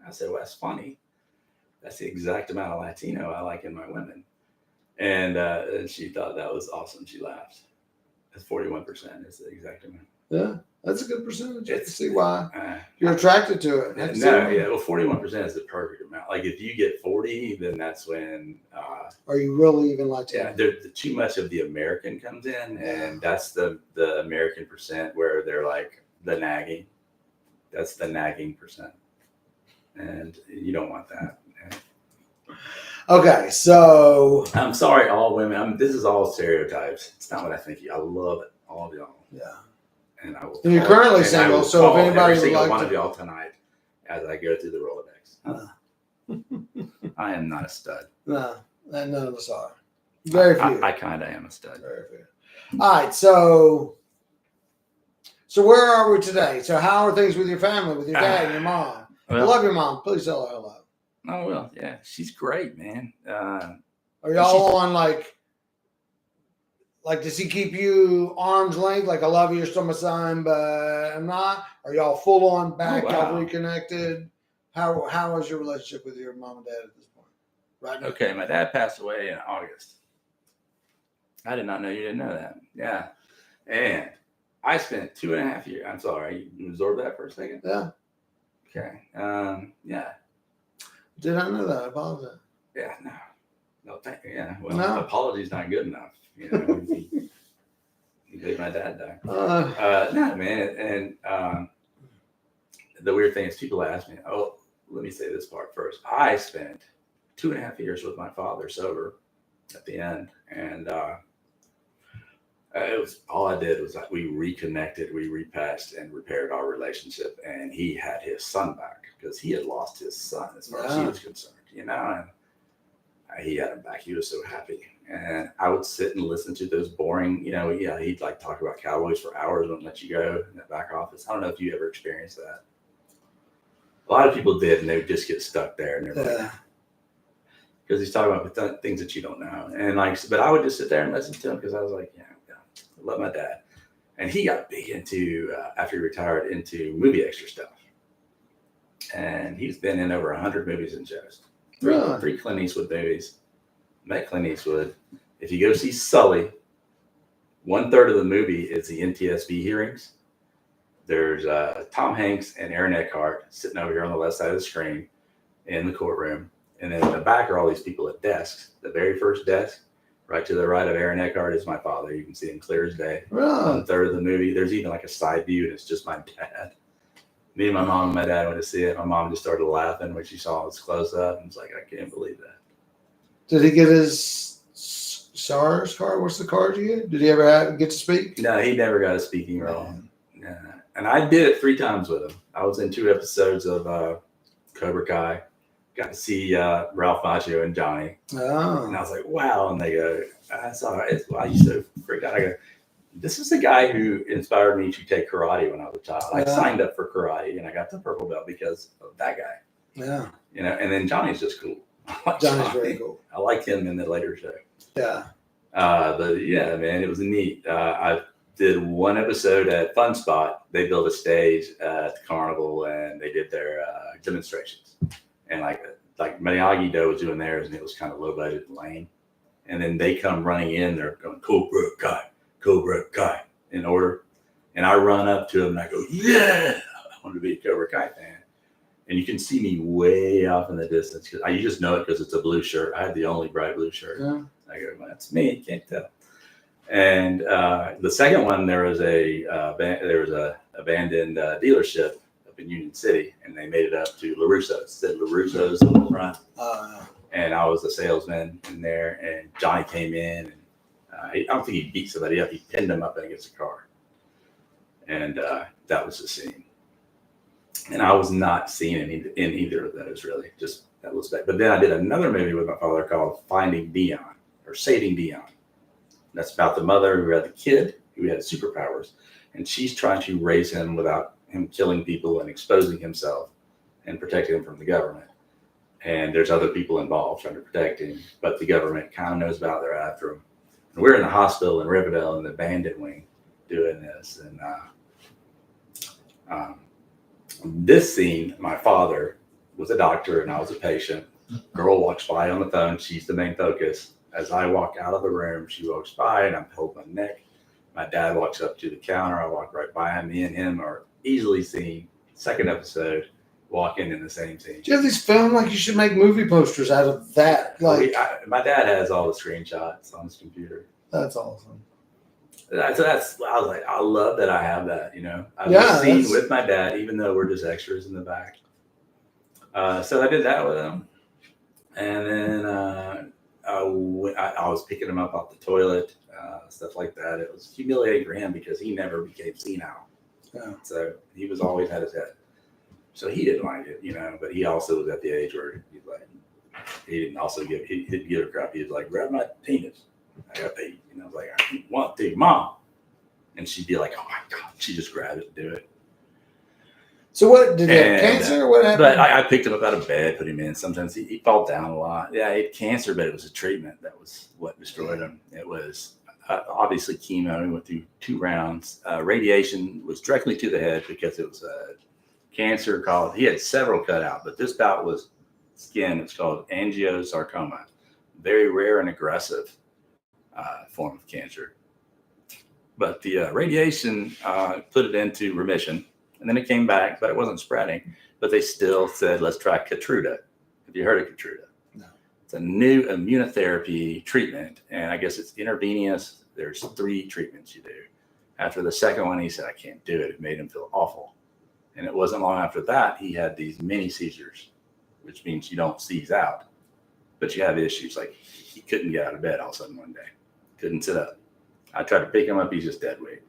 I said, "Well, that's funny. That's the exact amount of Latino I like in my women." And she thought that was awesome. She laughed. That's 41% is the exact amount. Yeah, that's a good percentage. I can see why you're attracted to it. Well, 41% is the perfect amount. Like if you get 40, then that's when. Are you really even Latino? Yeah, too much of the American comes in, and that's the American percent where they're like the nagging. That's the nagging percent, and you don't want that. Okay, so I'm sorry, all women. This is all stereotypes. It's not what I think. I love it, all of y'all. Yeah. And I will. And you're currently single, so if anybody would like one to... of y'all tonight, as I go through the Rolodex. I am not a stud. No, none of us are. Very few. I kind of am a stud. Very few. All right, so where are we today? So how are things with your family, with your dad and your mom? I love your mom. Please tell her hello. Oh, well, yeah. She's great, man. Are y'all on like, does he keep you arm's length? Like, I love you, you're still my son, but I'm not? Are y'all full on back? Y'all reconnected? How is your relationship with your mom and dad at this point? Right now? Okay, my dad passed away in August. I did not know you didn't know that. Yeah. And I spent 2.5 years. I'm sorry. You absorb that for a second? Yeah. Okay. Yeah. Did I know that? I apologize. Yeah, no. Well, apology's not good enough. You made my dad die. No, man. And the weird thing is people ask me, let me say this part first. I spent 2.5 years with my father sober at the end. And it was all I did was like we reconnected, we repatched and repaired our relationship. And he had his son back because he had lost his son as far as he was concerned, and he had him back. He was so happy. And I would sit and listen to those boring, he'd like talk about Cowboys for hours, wouldn't let you go in the back office. I don't know if you ever experienced that. A lot of people did, and they would just get stuck there. And they're because he's talking about things that you don't know. And but I would just sit there and listen to him because I was like, I love my dad. And he got big into, after he retired, into movie extra stuff. And he's been in over 100 movies and shows. Three Clint Eastwood movies. Met Clint Eastwood. If you go see Sully, 1/3 of the movie is the NTSB hearings. There's Tom Hanks and Aaron Eckhart sitting over here on the left side of the screen in the courtroom. And then in the back are all these people at desks. The very first desk, right to the right of Aaron Eckhart, is my father. You can see him clear as day. 1/3 of the movie. There's even like a side view, and it's just my dad. Me and my mom and my dad went to see it. My mom just started laughing when she saw his close up and was like, I can't believe that. Did he get his SARS card? What's the card you get? Did he ever get to speak? No, he never got a speaking role. Yeah. And I did it 3 times with him. I was in 2 episodes of Cobra Kai. Got to see Ralph Macchio and Johnny. Oh. And I was like, wow. And they go, I used to freak out. I go, this is the guy who inspired me to take karate when I was a child. I signed up for karate and I got the purple belt because of that guy. Yeah. You know, and then Johnny's just cool. Johnny's very cool. I like him in the later show. Yeah. But yeah, man, it was neat. I did 1 episode at Fun Spot. They built a stage at the carnival and they did their demonstrations. And like Miyagi-Do was doing theirs and it was kind of low budget and lame. And then they come running in, they're going, Cobra Kai in order. And I run up to them and I go, yeah, I want to be a Cobra Kai fan. And you can see me way off in the distance. You just know it because it's a blue shirt. I had the only bright blue shirt. Yeah. I go, well, that's me. You can't tell. And the second one, there was a abandoned dealership up in Union City, and they made it up to LaRusso's. It said LaRusso's on the front. And I was a salesman in there, and Johnny came in, and I don't think he beat somebody up. He pinned him up against a car. And that was the scene. And I was not seen in either of those, really. Just that was bad. But then I did another movie with my father called Finding Dion, or Saving Dion. That's about the mother who had the kid who had superpowers, and she's trying to raise him without him killing people and exposing himself and protecting him from the government. And there's other people involved trying to protect him, but the government kind of knows about it. They're after him. And we're in the hospital in Riverdale in the bandit wing doing this. And this scene, my father was a doctor and I was a patient. Girl walks by on the phone. She's the main focus. As I walk out of the room, she walks by and I'm holding my neck. My dad walks up to the counter. I walk right by him. Me and him are easily seen. Second episode, walking in the same scene. Do you have these film like you should make movie posters out of that? Like my dad has all the screenshots on his computer. That's awesome. I was like, I love that I have that, you know. I was seen with my dad, even though we're just extras in the back. So I did that with him. And then I was picking him up off the toilet, stuff like that. It was humiliating for him because he never became senile. Yeah. So he was always had his head. So he didn't like it, you know, but he also was at the age where he's like, he didn't give a crap. He was like, grab my penis. I got paid. And I was like, I don't want to, Mom. And she'd be like, oh my God. She just grabbed it and do it. So what, did he have cancer? What happened? But I picked him up out of bed, put him in. Sometimes he fell down a lot. Yeah, he had cancer, but it was a treatment. That was what destroyed him. It was obviously chemo. He went through 2 rounds. Radiation was directly to the head because it was a cancer called, he had several cut out, but this bout was skin. It's called angiosarcoma. Very rare and aggressive form of cancer. But the radiation put it into remission. And then it came back, but it wasn't spreading. But they still said, let's try Keytruda. Have you heard of Keytruda? No. It's a new immunotherapy treatment. And I guess it's intravenous. There's 3 treatments you do. After the second one, he said, I can't do it. It made him feel awful. And it wasn't long after that, he had these mini seizures, which means you don't seize out. But you have issues. Like he couldn't get out of bed all of a sudden one day. Couldn't sit up. I tried to pick him up. He's just dead weight.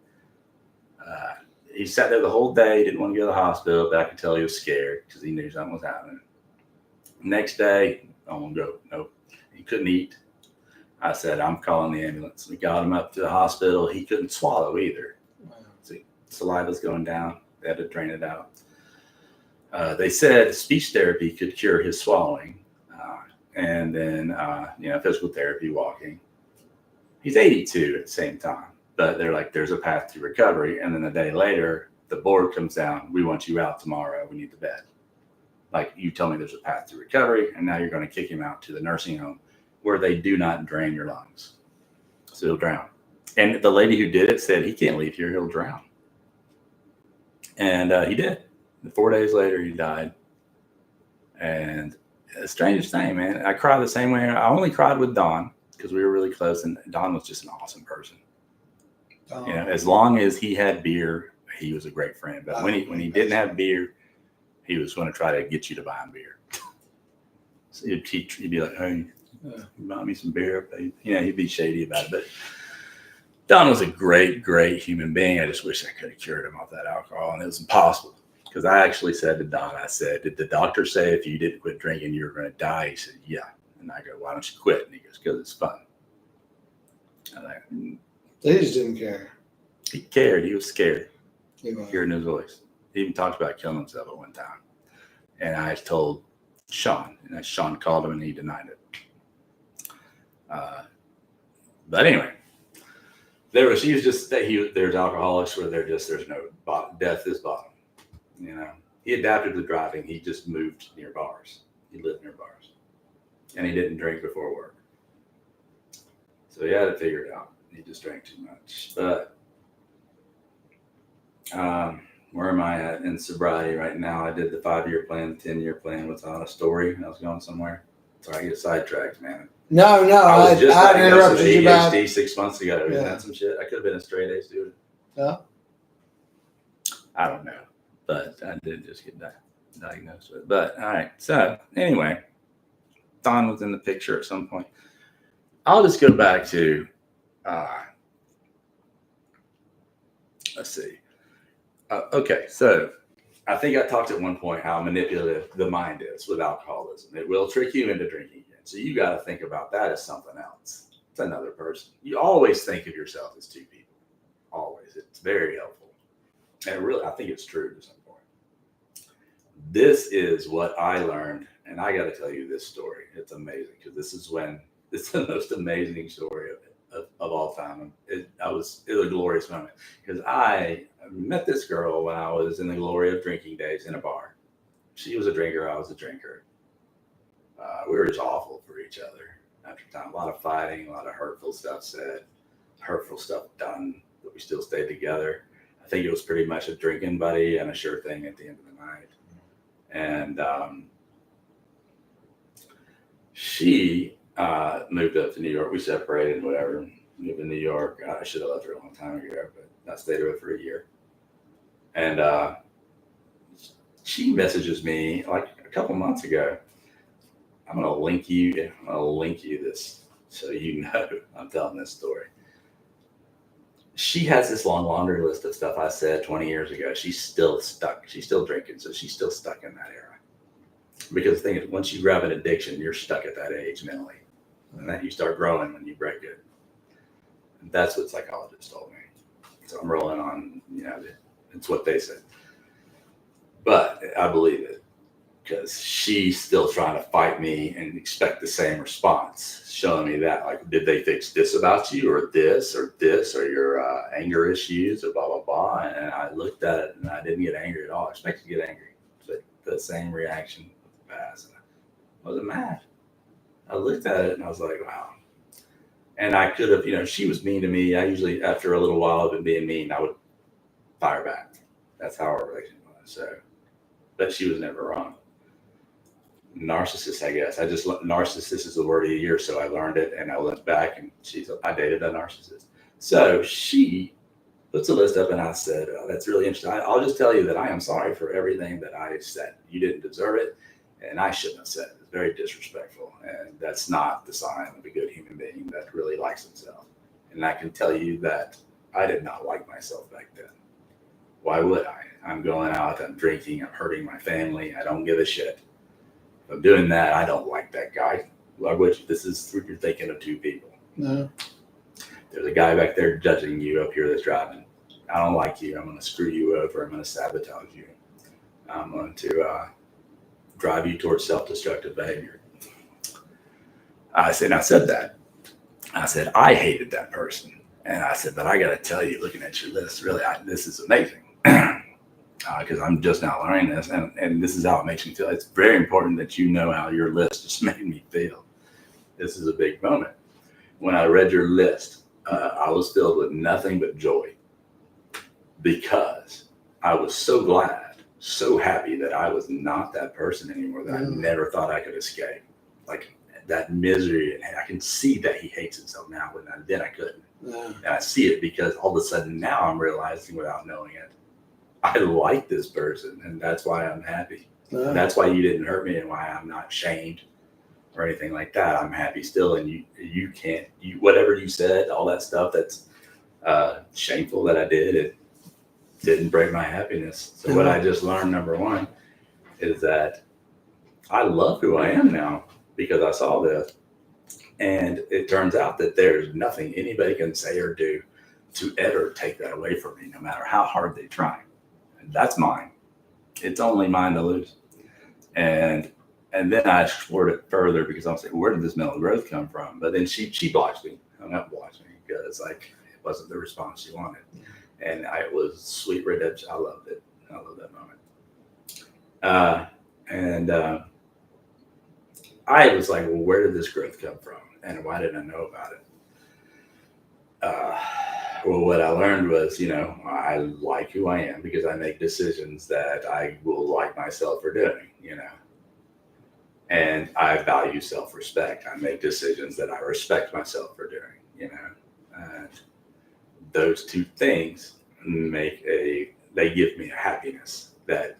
He sat there the whole day, didn't want to go to the hospital, but I could tell he was scared because he knew something was happening. Next day, I won't go. Nope. He couldn't eat. I said, I'm calling the ambulance. We got him up to the hospital. He couldn't swallow either. Wow. So saliva's going down. They had to drain it out. They said speech therapy could cure his swallowing. And then, physical therapy, walking. He's 82 at the same time. But they're like, there's a path to recovery. And then a day later, the board comes down. We want you out tomorrow. We need the bed. Like, you tell me there's a path to recovery, and now you're going to kick him out to the nursing home where they do not drain your lungs. So he'll drown. And the lady who did it said, he can't leave here. He'll drown. And he did. 4 days later, he died. And the strangest thing, man, I cried the same way. I only cried with Don because we were really close, and Don was just an awesome person. You know, as long as he had beer, he was a great friend. But when he didn't have beer, he was going to try to get you to buy him beer. So he'd be like, "Hey, buy me some beer." He'd be shady about it. But Don was a great, great human being. I just wish I could have cured him off that alcohol, and it was impossible. Because I actually said to Don, I said, "Did the doctor say if you didn't quit drinking, you were going to die?" He said, "Yeah." And I go, "Why don't you quit?" And he goes, "Because it's fun." They just didn't care. He cared. He was scared. Hearing his voice. He even talked about killing himself at one time. And I told Sean, and Sean called him and he denied it. But anyway, there's alcoholics where there's no bottom. Death is bottom. He adapted to driving. He just moved near bars. He lived near bars, and he didn't drink before work. So he had to figure it out. He just drank too much. But where am I at in sobriety right now? I did the 5-year plan, the 10-year plan without a story. I was going somewhere. Sorry, I get sidetracked, man. No, I was just interrupted you about ADHD 6 months ago. Isn't that some shit? I could have been a straight A student. Yeah. I don't know, but I did just get diagnosed with it. But all right. So anyway, Don was in the picture at some point. I'll just go back to, let's see. Okay, so I think I talked at one point how manipulative the mind is with alcoholism. It will trick you into drinking again. So you got to think about that as something else. It's another person. You always think of yourself as two people. Always. It's very helpful. And really, I think it's true to some point. This is what I learned, and I got to tell you this story. It's amazing because it's the most amazing story of all time. It was a glorious moment because I met this girl when I was in the glory of drinking days in a bar. She was a drinker. I was a drinker. We were just awful for each other after time. A lot of fighting, a lot of hurtful stuff said, hurtful stuff done, but we still stayed together. I think it was pretty much a drinking buddy and a sure thing at the end of the night. And she moved up to New York. We separated, whatever. Moved to New York. I should have left her a long time ago, but I stayed with her for a year. And she messages me like a couple months ago. I'm gonna link you this so you know I'm telling this story. She has this long laundry list of stuff I said 20 years ago. She's still stuck. She's still drinking, so she's still stuck in that era. Because the thing is, once you grab an addiction, you're stuck at that age mentally. And then you start growing when you break it. And that's what psychologists told me. So I'm rolling on, it's what they said. But I believe it because she's still trying to fight me and expect the same response, showing me that, like, did they fix this about you or this or your anger issues or blah, blah, blah. And I looked at it and I didn't get angry at all. I expected to get angry, but the same reaction passed. I wasn't mad. I looked at it and I was like, wow. And I could have, she was mean to me. I usually, after a little while of it being mean, I would fire back. That's how our relationship was. So, but she was never wrong. Narcissist, I guess. Narcissist is the word of the year, so I learned it and I went back and I dated a narcissist. So she puts a list up and I said, oh, that's really interesting. I'll just tell you that I am sorry for everything that I said. You didn't deserve it and I shouldn't have said it. It's very disrespectful and that's not the sign of a good human being that really likes himself. And I can tell you that I did not like myself back then. Why would I? I'm going out, I'm drinking, I'm hurting my family. I don't give a shit. If I'm doing that, I don't like that guy. This is, you're thinking of two people. No. There's a guy back there judging you up here that's driving. I don't like you. I'm going to screw you over. I'm going to sabotage you. I'm going to drive you towards self-destructive behavior. I said that. I said, I hated that person. And I said, but I got to tell you, looking at your list, really, this is amazing. Because I'm just now learning this, and this is how it makes me feel. It's very important that you know how your list just made me feel. This is a big moment. When I read your list, I was filled with nothing but joy because I was so glad, so happy that I was not that person anymore, that I never thought I could escape. Like that misery, and I can see that he hates himself now, then I couldn't. And I see it because all of a sudden now I'm realizing without knowing it, I like this person, and that's why I'm happy. Yeah. That's why you didn't hurt me, and why I'm not shamed or anything like that. I'm happy still, and you can't, whatever you said, all that stuff that's shameful that I did, it didn't break my happiness. So what I just learned, number one, is that I love who I am now because I saw this. And it turns out that there's nothing anybody can say or do to ever take that away from me, no matter how hard they try. And that's mine. It's only mine to lose. And then I explored it further because I was like, where did this mental growth come from? But then she blocked me, hung up, blocked me because like it wasn't the response she wanted. And it was sweet redemption. I loved it. I love that moment. I was like, well, where did this growth come from? And why didn't I know about it? Well, what I learned was, I like who I am because I make decisions that I will like myself for doing, and I value self-respect. I make decisions that I respect myself for doing, and those two things they give me a happiness that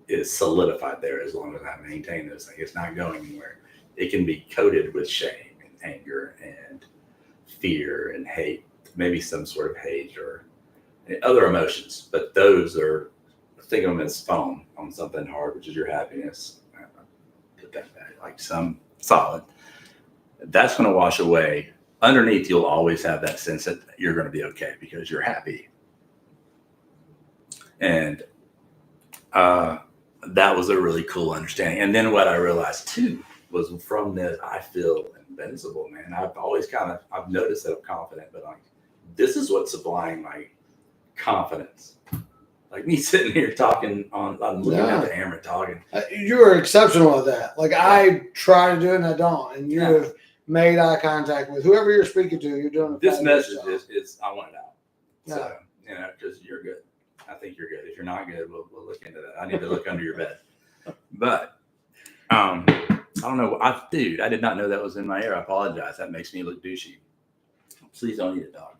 is solidified there as long as I maintain those things. It's not going anywhere. It can be coated with shame and anger and fear and hate, maybe some sort of hate or other emotions, but those are, think of them as foam on something hard, which is your happiness. Put that back like some solid. That's going to wash away. Underneath, you'll always have that sense that you're going to be okay because you're happy. And that was a really cool understanding. And then what I realized too was from this, I feel invincible, man. I've always I've noticed that I'm confident, but like, this is what's supplying my confidence. Like me sitting here talking I'm looking at the camera talking. You are exceptional at that. Like I try to do it and I don't. And you have made eye contact with whoever you're speaking to. You're doing this message is I want it out. Yeah. So, because you're good. I think you're good. If you're not good, we'll look into that. I need to look under your bed. But I don't know. I did not know that was in my ear. I apologize. That makes me look douchey. Please don't eat a dog.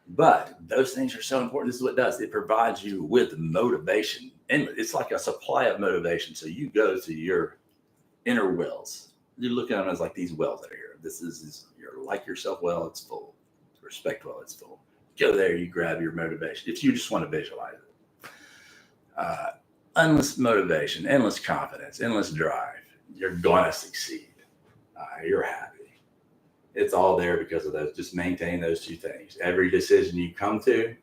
But those things are so important. This is what it does. It provides you with motivation. And it's like a supply of motivation. So you go to your inner wells. You're looking at them as like these wells that are here. This is you're like yourself well, it's full. Respect well, it's full. Go there, you grab your motivation. If you just want to visualize it. Endless motivation, endless confidence, endless drive. You're going to succeed. You're happy. It's all there because of those. Just maintain those two things. Every decision you come to,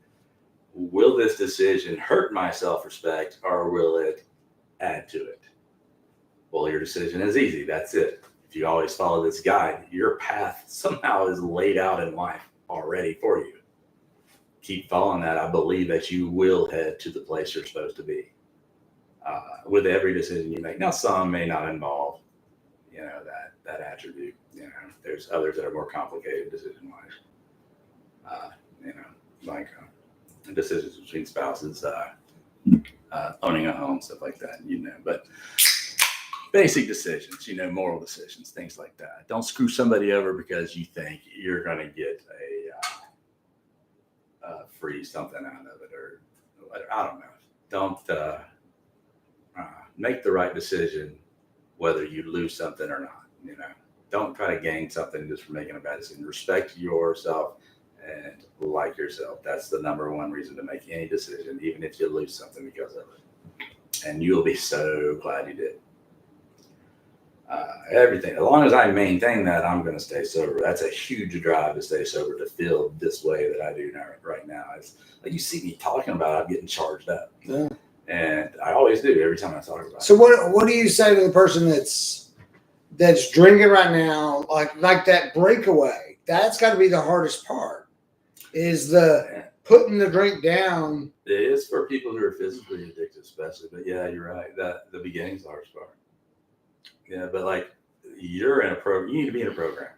will this decision hurt my self-respect or will it add to it? Well, your decision is easy. That's it. If you always follow this guide, your path somehow is laid out in life already for you. Keep following that. I believe that you will head to the place you're supposed to be with every decision you make. Now, some may not involve, that attribute. There's others that are more complicated decision-wise. Like decisions between spouses, owning a home, stuff like that. But basic decisions, moral decisions, things like that. Don't screw somebody over because you think you're going to get free something out of it, or I don't know. Don't make the right decision whether you lose something or not. Don't try to gain something just for making a bad decision. Respect yourself and like yourself. That's the number one reason to make any decision, even if you lose something because of it. And you'll be so glad you did. Everything, as long as I maintain that, I'm going to stay sober. That's a huge drive to stay sober, to feel this way that I do now, right now. It's like you see me talking about it, I'm getting charged up. Yeah. And I always do every time I talk about it. So what do you say to the person that's drinking right now, like that breakaway? That's got to be the hardest part, is the putting the drink down. It is for people who are physically addicted, especially. But yeah, you're right. That the beginning's the hardest part. Yeah, but you're in a program. You need to be in a program.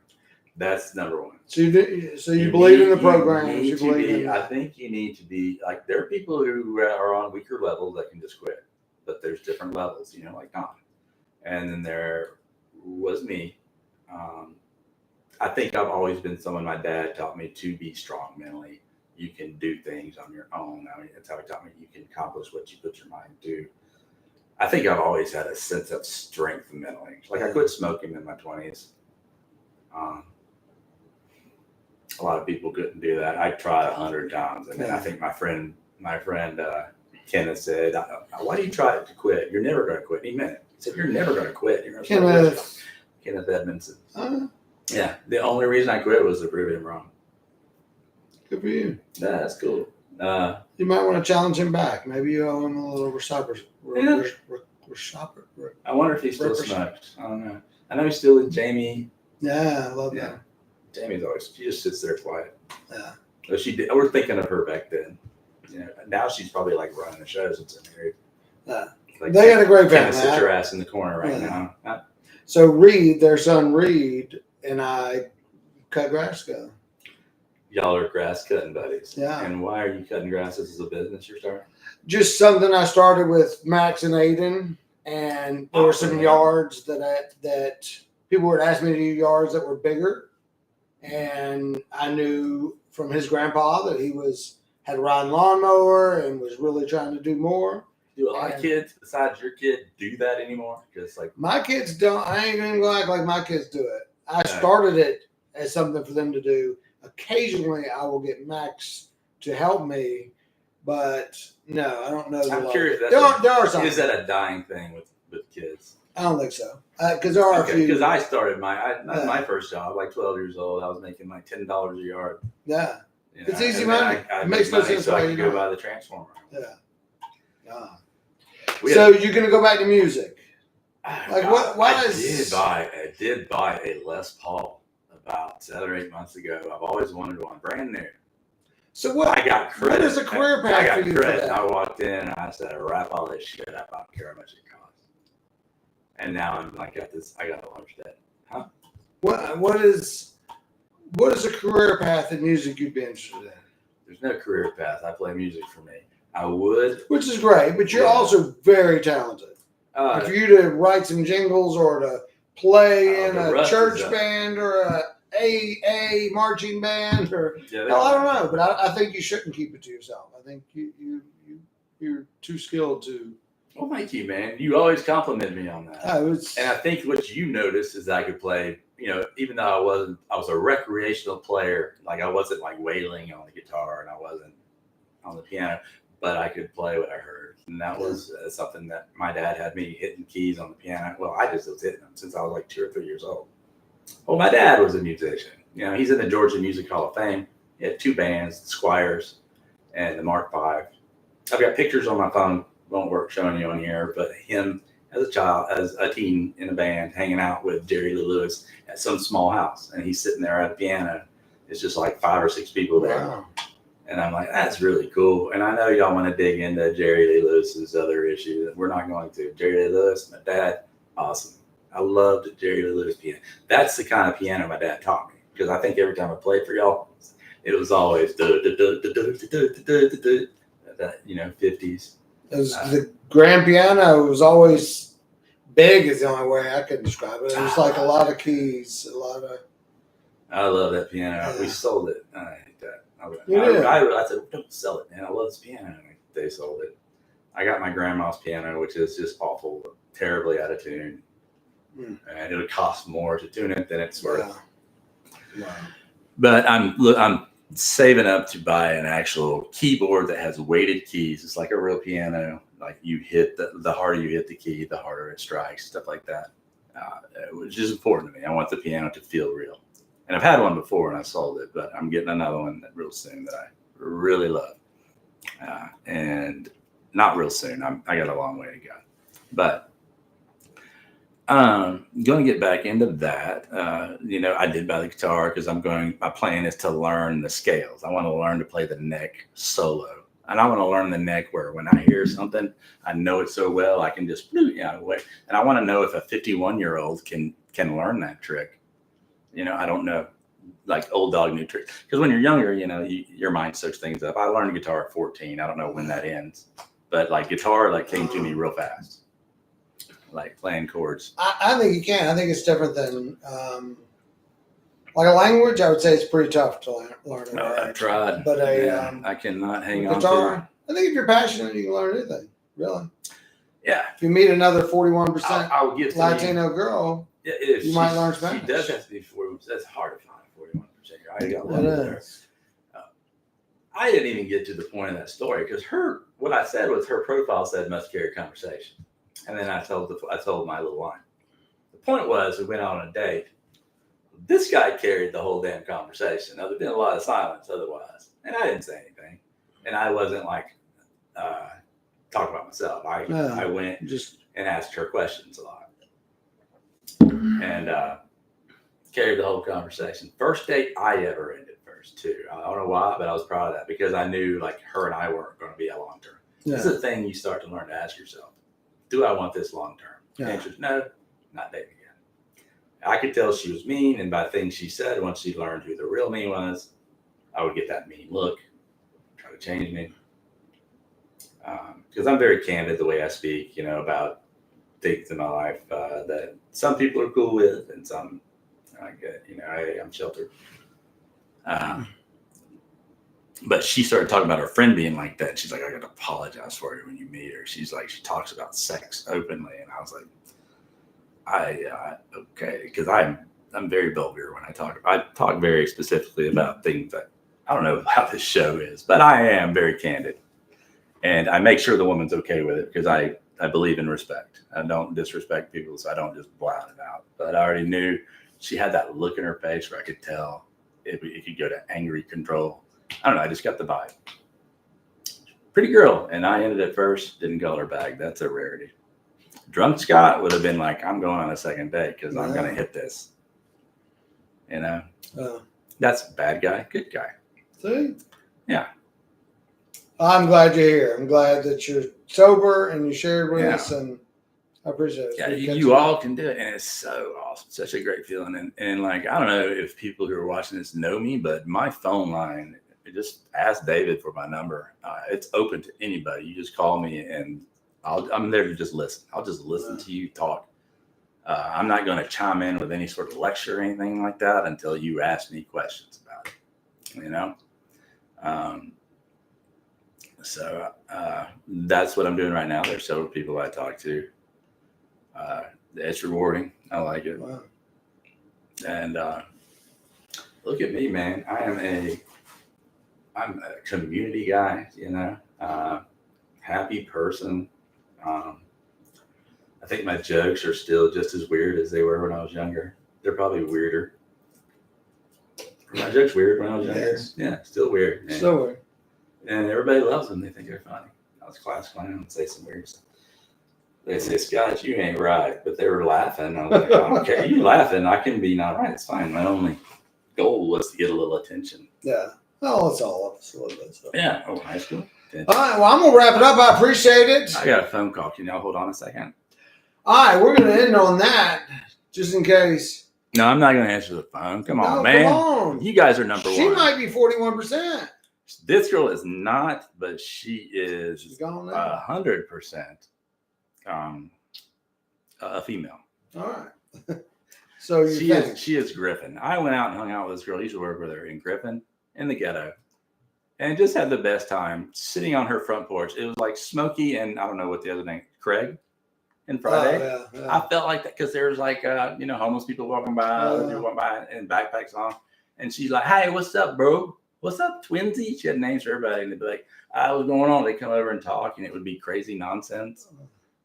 That's number one. So you believe in the program. I think you need to be there are people who are on weaker levels that can just quit, but there's different levels, like Don. And then there was me. I think I've always been someone. My dad taught me to be strong mentally. you can do things on your own. I mean, that's how he taught me you can accomplish what you put your mind to. I think I've always had a sense of strength mentally. Like I quit smoking in my 20s. A lot of people couldn't do that. I tried 100 times, and then I think my friend Kenneth said, "Why do you try to quit? You're never going to quit." He meant it. He said, "You're never going to quit." You're Kenneth Edmondson. Yeah, the only reason I quit was to prove him wrong. Good for you. Yeah, that's cool. You might want to challenge him back. Maybe you owe him a little shopper. I wonder if he still smokes. I don't know. I know he's still with Jamie. Yeah, I love that. Jamie's she just sits there quiet. Yeah. So we're thinking of her back then. Now she's probably like running the show since they're married. Like, they got a great family. Sit your ass in the corner right now. So Reed, their son Reed, and I cut grass together. Y'all are grass cutting buddies. Yeah. And why are you cutting grass? This is a business you're starting? Just something I started with Max and Aiden, and there were some yards that people would ask me to do yards that were bigger, and I knew from his grandpa that he had a riding lawnmower and was really trying to do more. Do a lot of kids besides your kid do that anymore? Because like my kids don't. I ain't even gonna act like my kids do it. I started it as something for them to do. Occasionally, I will get Max to help me, but no, I don't know. I'm curious. There are some. Is that a dying thing with kids? I don't think so. Because there are a few. Because I started my first job like 12 years old. I was making like $10 a yard. Yeah, it's easy money. It makes no sense so I could go buy the transformer. Yeah. So you're gonna go back to music? Like what? Why I did buy a Les Paul about 7 or 8 months ago. I've always wanted one, brand new. So what? I got credit. What is a career path for you? I walked in and I said, "I wrap all this shit up. I don't care how much it costs." And now I'm like, I got a large debt. Huh? What is a career path in music you'd be interested in? There's no career path. I play music for me. I would. Which is great, but you're also very talented. For you to write some jingles or to play in a church band or a AA marching band or I don't know, but I think you shouldn't keep it to yourself. I think you're too skilled to. Well, thank you, man. You always compliment me on that. And I think what you noticed is I could play. Even though I was a recreational player. Like I wasn't like wailing on the guitar and I wasn't on the piano, but I could play what I heard. And that was something that my dad had me hitting keys on the piano. Well, I just was hitting them since I was like 2 or 3 years old. Well, my dad was a musician. He's in the Georgia Music Hall of Fame. He had 2 bands, the Squires and the Mark V. I've got pictures on my phone. Won't work showing you on here, but him as a child, as a teen in a band, hanging out with Jerry Lee Lewis at some small house. And he's sitting there at a piano. It's just like 5 or 6 people there. Wow. And I'm like, that's really cool. And I know y'all want to dig into Jerry Lee Lewis's other issues. We're not going to. Jerry Lee Lewis, my dad, awesome. I loved Jerry Lee Lewis piano. That's the kind of piano my dad taught me. Because I think every time I played for y'all, it was always that, 50s. The grand piano was always big is the only way I could describe it. It was like a lot of keys, I love that piano. Yeah. We sold it. I hate that. I said, don't sell it, man. I love this piano. And they sold it. I got my grandma's piano, which is just awful, terribly out of tune. And it would cost more to tune it than it's worth. Wow. But I'm saving up to buy an actual keyboard that has weighted keys. It's like a real piano. Like you hit the harder you hit the key, the harder it strikes, stuff like that. Which is important to me. I want the piano to feel real. And I've had one before and I sold it, but I'm getting another one real soon that I really love. And not real soon. I got a long way to go. But going to get back into that. I did buy the guitar because my plan is to learn the scales. I want to learn to play the neck solo. And I want to learn the neck where when I hear something, I know it so well, I can just, wait. And I want to know if a 51-year-old can learn that trick. I don't know, like old dog, new trick. Because when you're younger, your mind soaks things up. I learned guitar at 14. I don't know when that ends. But like guitar, came to me real fast. Like playing chords. I think you can. I think it's different than Like a language, I would say it's pretty tough to learn. No, I've tried, but I cannot hang on guitar. to. I think if you're passionate, you can learn anything. Really. Yeah. If you meet another 41% I'll give Latino girl, you might learn Spanish. She does have to be 41%. That's hard to find 41%. I got one there. I didn't even get to the point of that story because what I said was her profile said must carry conversation, and then I told my little line. The point was we went out on a date. This guy carried the whole damn conversation. Now there'd been a lot of silence otherwise, and I didn't say anything, and I wasn't like talking about myself. I went and asked her questions a lot, and carried the whole conversation. First date I ever ended first too. I don't know why, but I was proud of that because I knew like her and I weren't going to be a long term. Yeah. This is a thing you start to learn to ask yourself: do I want this long term? Yeah. Answer: no, not dating again. I could tell she was mean, and by things she said, once she learned who the real me was, I would get that mean look, try to change me. Because I'm very candid the way I speak, about things in my life that some people are cool with, and some I get, I'm sheltered. But she started talking about her friend being like that. She's like, I got to apologize for you when you meet her. She's like, she talks about sex openly, and I was like, okay, because I'm very vulgar when I talk. I talk very specifically about things that I don't know how this show is, but I am very candid, and I make sure the woman's okay with it because I believe in respect. I don't disrespect people, so I don't just blab it out. But I already knew she had that look in her face where I could tell it could go to angry control. I don't know. I just got the vibe. Pretty girl, and I ended at first. Didn't call her back. That's a rarity. Drunk Scott would have been like, I'm going on a second date because I'm going to hit this. That's a bad guy, good guy. See? Yeah. I'm glad you're here. I'm glad that you're sober and you shared with us, and I appreciate it. Yeah, you all can do it, and it's so awesome. Such a great feeling. And like, I don't know if people who are watching this know me, but my phone line, just ask David for my number. It's open to anybody. You just call me, and I'm there to just listen. I'll just listen to you talk. I'm not going to chime in with any sort of lecture or anything like that until you ask me questions about it, So that's what I'm doing right now. There's several people I talk to. It's rewarding. I like it. Wow. And look at me, man. I'm a community guy, happy person. I think my jokes are still just as weird as they were when I was younger. They're probably weirder. Were my jokes weird when I was younger? Yes. Yeah, still weird. Man. Still weird. And everybody loves them. They think they're funny. I was class clown and say some weird stuff. They say, Scott, you ain't right. But they were laughing. I was like, I don't care. You laughing. I can be not right. It's fine. My only goal was to get a little attention. Yeah. Oh, it's all of us a little bit. So. Yeah. Oh, high school. All right. Well, I'm going to wrap it up. I appreciate it. I got a phone call. Can y'all hold on a second? All right. We're going to end on that just in case. No, I'm not going to answer the phone. Come on, man. Come on. You guys are number one. She might be 41%. This girl is not, but she is 100% a female. All right. So she is Griffin. I went out and hung out with this girl. I used to work with her in Griffin in the ghetto, and just had the best time sitting on her front porch. It was like Smokey and I don't know what the other name, Craig, and Friday. Oh, yeah. I felt like that because there was like homeless people walking by, and backpacks on, and she's like, "Hey, what's up, bro? What's up, twinsy?" She had names for everybody, and they'd be like, "What's going on?" They come over and talk, and it would be crazy nonsense.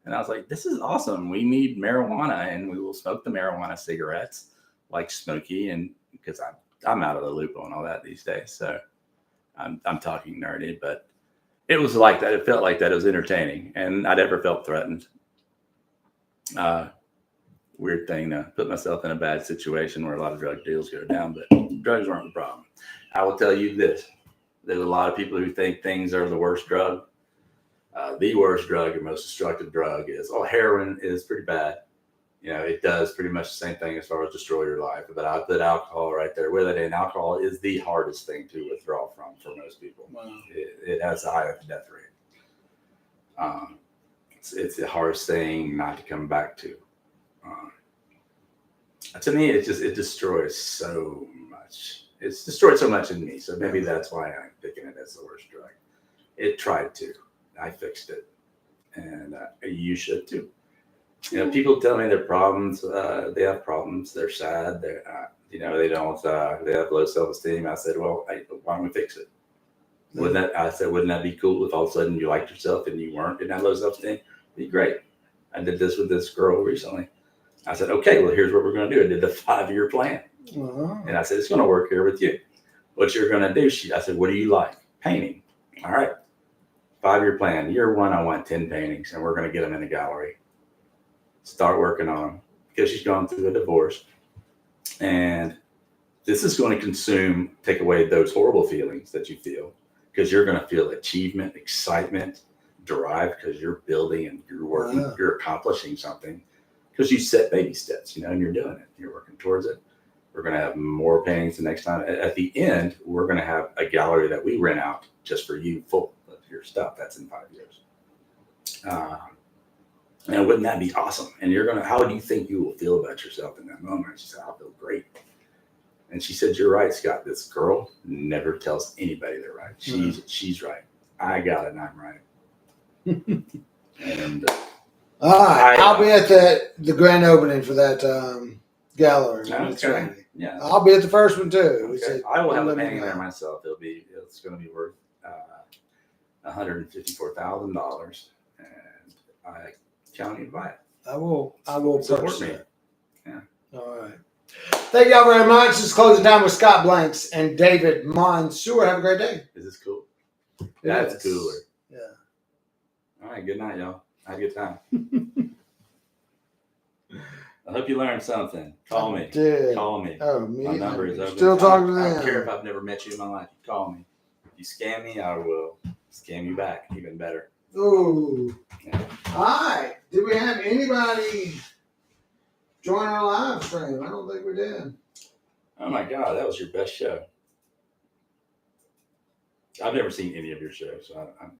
And I was like, "This is awesome. We need marijuana, and we will smoke the marijuana cigarettes like Smokey." And because I'm out of the loop on all that these days, so I'm talking nerdy, but it was like that. It felt like that. It was entertaining, and I never felt threatened. Weird thing to put myself in a bad situation where a lot of drug deals go down, but drugs weren't the problem. I will tell you this. There's a lot of people who think things are the worst drug. The worst drug and most destructive drug is, heroin is pretty bad. It does pretty much the same thing as far as destroy your life. But I put alcohol right there with it, and alcohol is the hardest thing to withdraw from for most people. Wow. It has the highest death rate. It's the hardest thing not to come back to. To me, it destroys so much. It's destroyed so much in me. So maybe that's why I'm picking it as the worst drug. It tried to. I fixed it, and you should too. You know, people tell me their problems. They have problems. They're sad. They don't. They have low self-esteem. I said, well, why don't we fix it? Wouldn't that be cool if all of a sudden you liked yourself and you weren't in that low self-esteem? It'd be great. I did this with this girl recently. I said, okay, well, here's what we're going to do. I did the 5-year plan. Uh-huh. And I said, it's going to work here with you. What you're going to do, I said, what do you like? Painting. All right. 5-year plan. Year 1, I want 10 paintings, and we're going to get them in the gallery. Start working on them because she's gone through a divorce. And this is going to take away those horrible feelings that you feel, because you're going to feel achievement, excitement, drive, because you're building and you're working, you're accomplishing something, because you set baby steps, and you're doing it. You're working towards it. We're going to have more paintings the next time. At the end, we're going to have a gallery that we rent out just for you, full of your stuff. That's in 5 years. And wouldn't that be awesome? And how do you think you will feel about yourself in that moment? She said, I'll feel great. And she said, you're right, Scott. This girl never tells anybody they're right. She's right. I got it, and I'm right. And all right, I'll be at the grand opening for that gallery. Okay. Yeah, I'll be at the first one too. Okay. I will have a painting there myself. It's going to be worth $154,000, and I count you to buy it. I will support me. Yeah. All right. Thank y'all very much. This is closing time with Scott Blanks and David Mansour. Have a great day. Is this cool? That's cooler. Yeah. All right. Good night, y'all. Have a good time. I hope you learned something. Call me. Call me. Oh, my number is open. Still talking to them. I don't care if I've never met you in my life. You call me. If you scam me, I will scam you back. Even better. Ooh. Yeah. All right. Did we have anybody join our live stream? I don't think we did. Oh my God, that was your best show. I've never seen any of your shows, so I'm